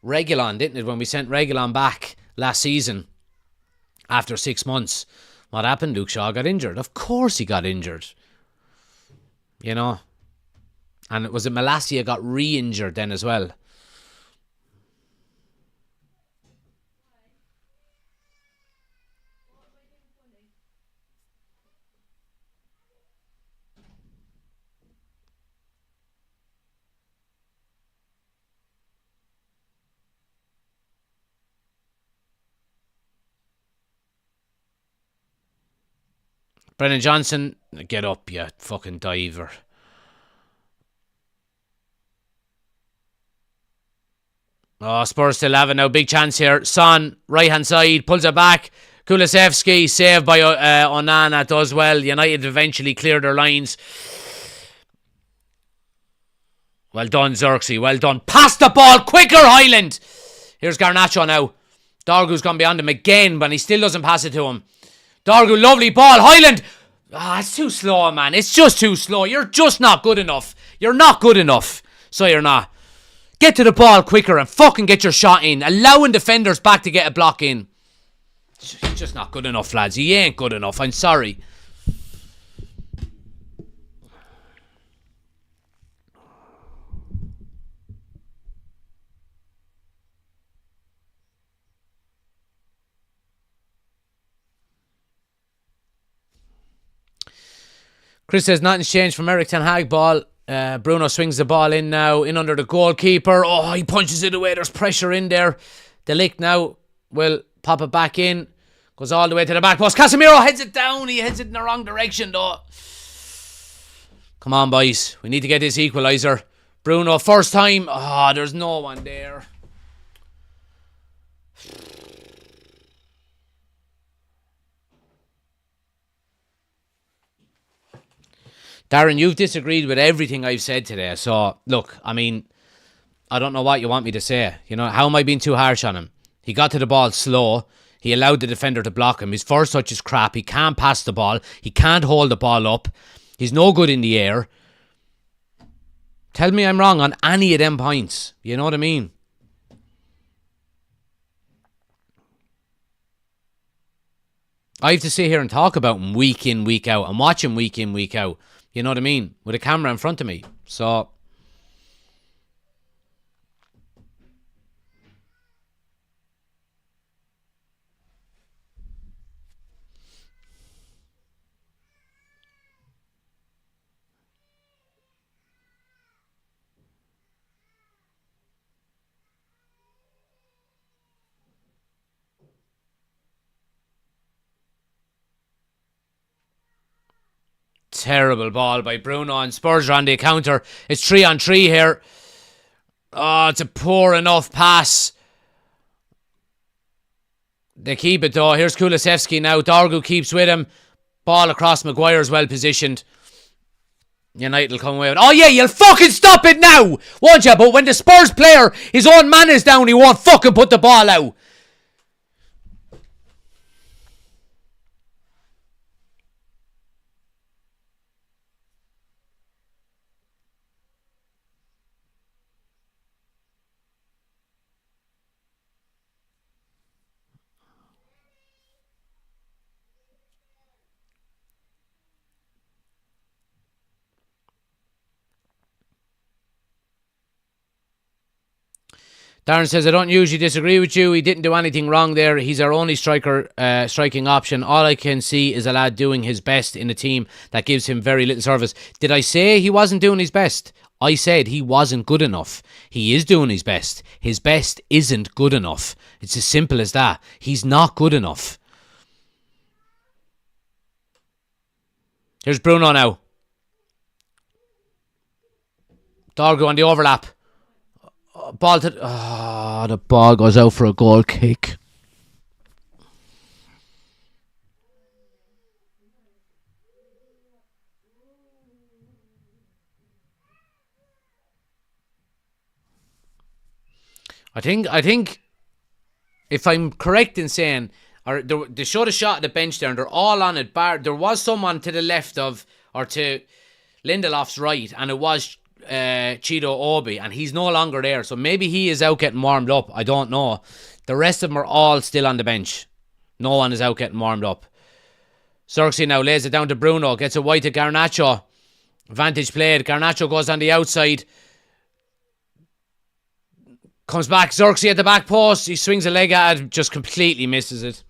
Reguilon, didn't it? When we sent Reguilon back last season, after 6 months, what happened? Luke Shaw got injured. Of course he got injured. And it was Malacia got re-injured then as well. Brennan Johnson, get up, you fucking diver. Oh, Spurs still have it now. Big chance here. Son, right hand side, pulls it back. Kulusevski, saved by Onana, does well. United eventually clear their lines. Well done, Xerxes. Well done. Pass the ball quicker, Highland. Here's Garnacho now. Dorgu's gone beyond him again, but he still doesn't pass it to him. Dorgu, lovely ball. Highland. It's too slow, man. It's just too slow. You're just not good enough. You're not good enough. So you're not. Get to the ball quicker and fucking get your shot in. Allowing defenders back to get a block in. He's just not good enough, lads. He ain't good enough. I'm sorry. Chris says nothing's changed from Eric Ten Hag ball. Bruno swings the ball in now, in under the goalkeeper. Oh, he punches it away. There's pressure in there. De Ligt now will pop it back in. Goes all the way to the back post. Casemiro heads it down. He heads it in the wrong direction though. Come on, boys. We need to get this equaliser. Bruno, first time. Oh, there's no one there. Darren, you've disagreed with everything I've said today. So, look, I mean, I don't know what you want me to say. How am I being too harsh on him? He got to the ball slow. He allowed the defender to block him. His first touch is crap. He can't pass the ball. He can't hold the ball up. He's no good in the air. Tell me I'm wrong on any of them points. You know what I mean? I have to sit here and talk about him week in, week out, and watch him week in, week out. You know what I mean? With a camera in front of me. So, terrible ball by Bruno, and Spurs are on the counter. It's 3-on-3 here. Oh, it's a poor enough pass. They keep it though. Here's Kulusevski now. Dorgu keeps with him. Ball across. Maguire's well positioned. United will come away with. Oh yeah, you'll fucking stop it now, won't you? But when the Spurs player, his own man is down, he won't fucking put the ball out. Darren says, I don't usually disagree with you. He didn't do anything wrong there. He's our only striking option. All I can see is a lad doing his best in a team that gives him very little service. Did I say he wasn't doing his best? I said he wasn't good enough. He is doing his best. His best isn't good enough. It's as simple as that. He's not good enough. Here's Bruno now. Dorgu on the overlap. Ball to... Oh, the ball goes out for a goal kick. I think if I'm correct in saying, or they showed a shot at the bench there and they're all on it. There was someone to the left of, or to Lindelof's right, and it was Chido Obi, and he's no longer there, so maybe he is out getting warmed up. I don't know. The rest of them are all still on the bench. No one is out getting warmed up. Xerxes now lays it down to Bruno, gets it wide to Garnacho. Vantage played. Garnacho goes on the outside, comes back. Xerxes at the back post. He swings a leg at it, just completely misses it.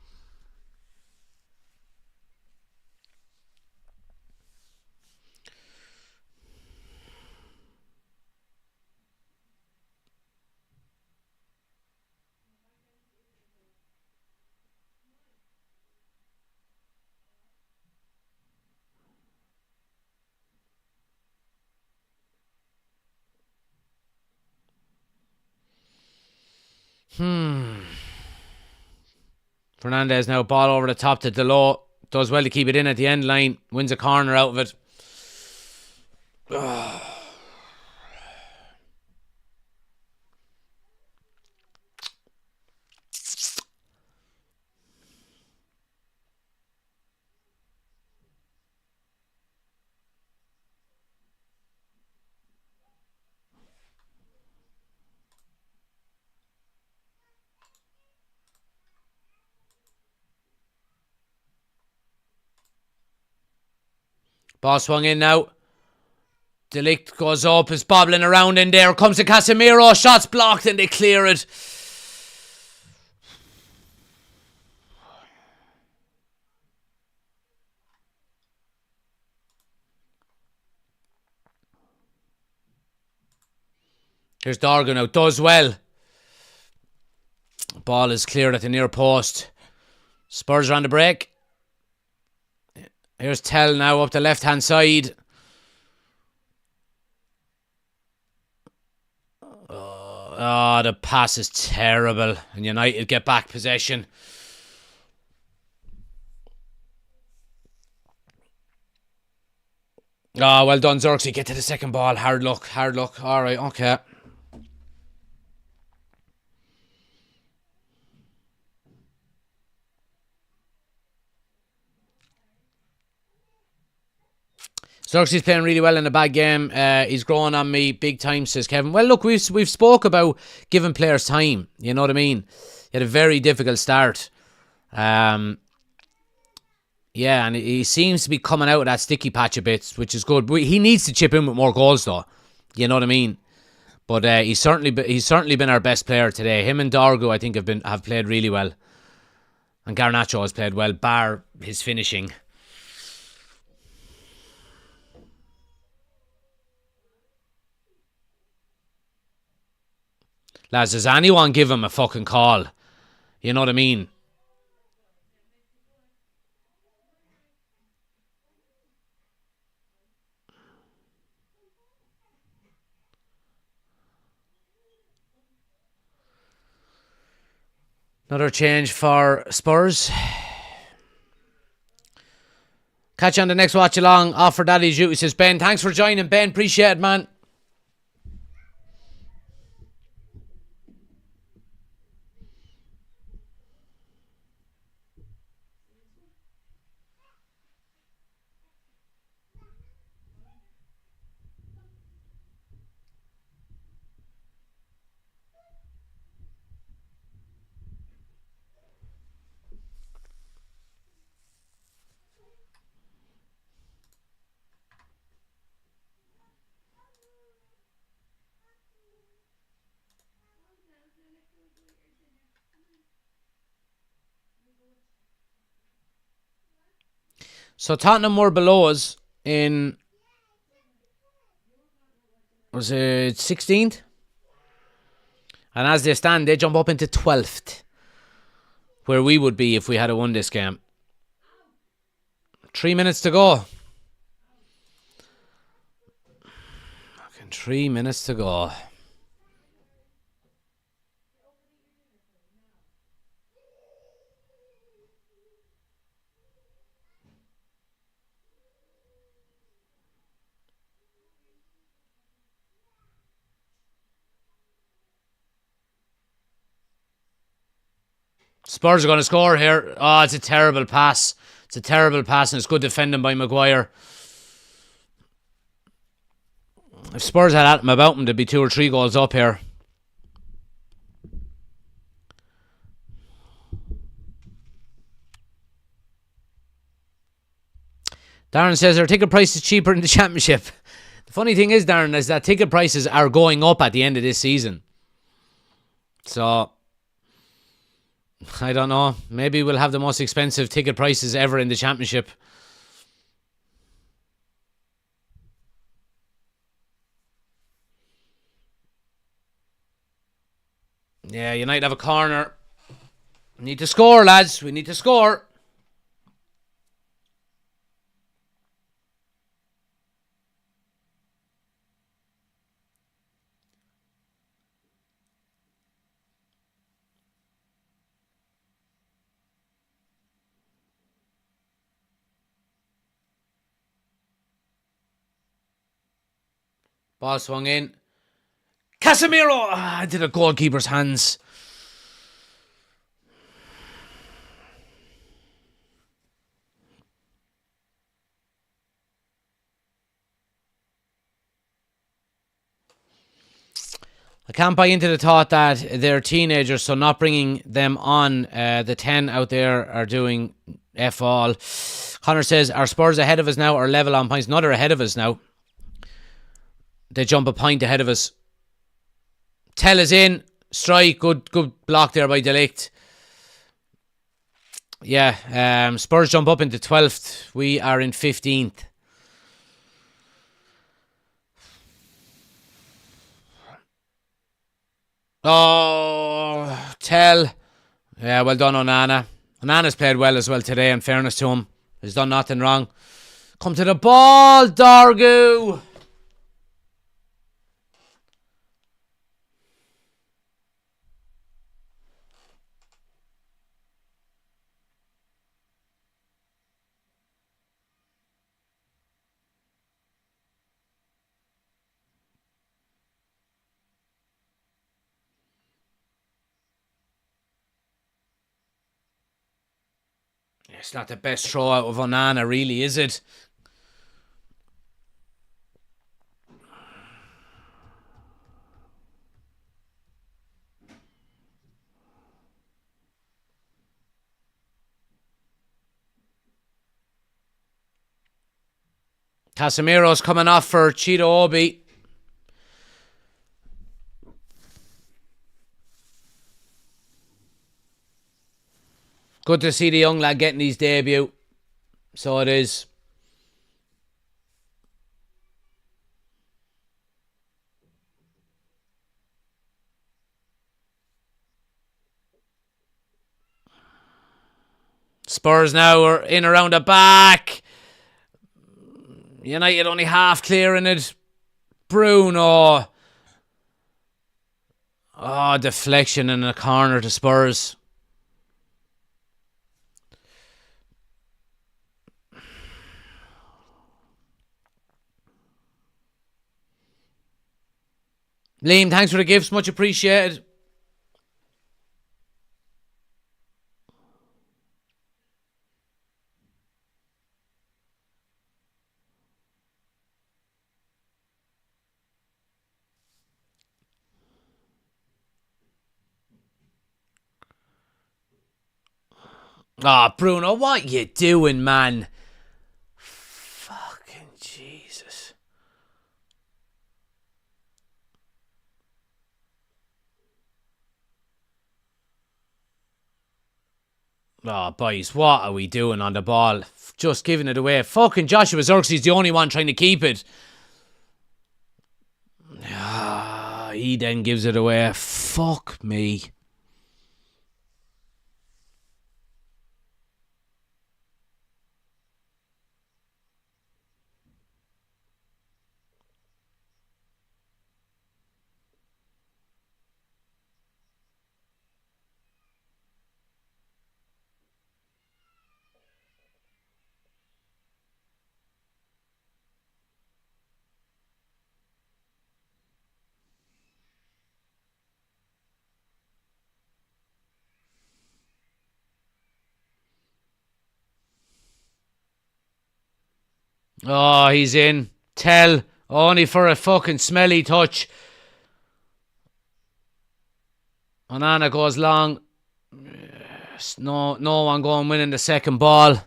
Fernandez now, ball over the top to Delo. Does well to keep it in at the end line. Wins a corner out of it. Ball swung in now. Delict goes up, is bobbling around in there. Comes to Casemiro. Shots blocked and they clear it. Here's Dorgu now. Does well. Ball is cleared at the near post. Spurs are on the break. Here's Tell now up the left-hand side. Oh, the pass is terrible. And United get back possession. Oh, well done, Xerxes. Get to the second ball. Hard luck. All right, okay. Xerxes playing really well in a bad game. He's growing on me big time, says Kevin. Well, look, we've spoke about giving players time. You know what I mean? He had a very difficult start. Yeah, and he seems to be coming out of that sticky patch a bit, which is good. He needs to chip in with more goals, though. You know what I mean? But he's certainly been our best player today. Him and Dargo, I think, have played really well, and Garnacho has played well, bar his finishing. Lads, does anyone give him a fucking call? You know what I mean? Another change for Spurs. Catch you on the next watch along. Off for Daddy's Duty, says Ben. Thanks for joining, Ben. Appreciate it, man. So Tottenham were below us in, was it 16th? And as they stand, they jump up into 12th, where we would be if we had won this game. 3 minutes to go. Fucking 3 minutes to go. Spurs are going to score here. Oh, it's a terrible pass. It's a terrible pass, and it's good defending by Maguire. If Spurs had them about them, there'd be 2 or 3 goals up here. Darren says our ticket price is cheaper in the Championship. The funny thing is, Darren, is that ticket prices are going up at the end of this season. So, I don't know. Maybe we'll have the most expensive ticket prices ever in the Championship. Yeah, United have a corner. We need to score, lads. We need to score. Ball swung in. Casemiro! Did a goalkeeper's hands. I can't buy into the thought that they're teenagers, so not bringing them on the 10 out there are doing F all. Connor says, are Spurs ahead of us now or level on points? No, they're ahead of us now. They jump a point ahead of us. Tell us in. Strike. Good block there by De Ligt. Yeah, Spurs jump up into 12th. We are in 15th. Oh, Tell. Yeah, well done, Onana. Onana's played well as well today, in fairness to him. He's done nothing wrong. Come to the ball, Dargu. It's not the best throw out of Onana, really, is it? Casemiro's coming off for Cheeto Obi. Good to see the young lad getting his debut. So it is. Spurs now are in around the back. United only half clearing it. Bruno. Oh, deflection in the corner to Spurs. Liam, thanks for the gifts. Much appreciated. Ah, Bruno, what you doing, man? Fucking Jesus. Oh, boys, what are we doing on the ball? Just giving it away. Fucking Joshua Zirkzee the only one trying to keep it. Ah, he then gives it away. Fuck me. Oh, he's in. Tell. Only for a fucking smelly touch. Onana goes long. No one going winning the second ball.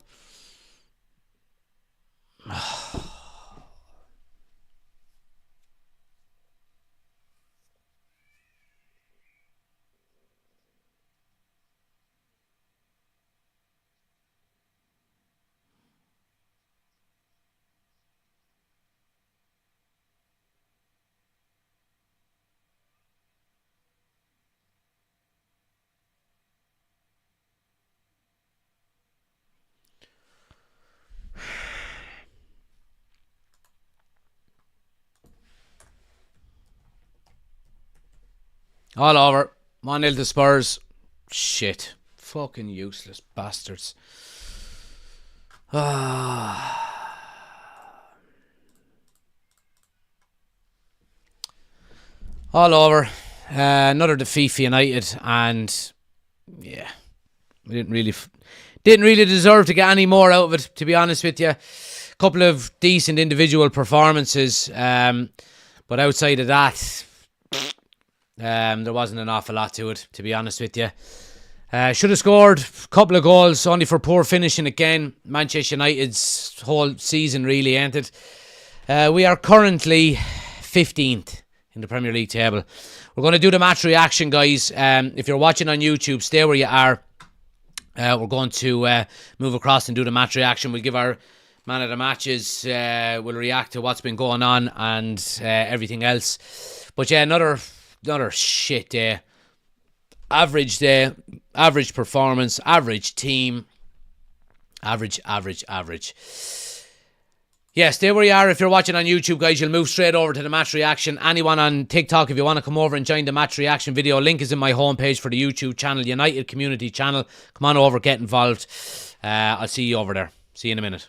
All over. 1-0 to Spurs. Shit. Fucking useless bastards. All over. Another defeat for United, and yeah, we didn't really deserve to get any more out of it, to be honest with you. Couple of decent individual performances, but outside of that, there wasn't an awful lot to it, to be honest with you. Should have scored a couple of goals, only for poor finishing again. Manchester United's whole season, really, ain't it? We are currently 15th in the Premier League table. We're going to do the match reaction, guys. If you're watching on YouTube, stay where you are. We're going to move across and do the match reaction. We'll give our man of the matches. We'll react to what's been going on and everything else. But yeah, another shit day. Average day, average performance, average team. Average. Yeah, stay where you are. If you're watching on YouTube, guys, you'll move straight over to the match reaction. Anyone on TikTok, if you want to come over and join the match reaction video, link is in my homepage for the YouTube channel, United Community Channel. Come on over, get involved. I'll see you over there. See you in a minute.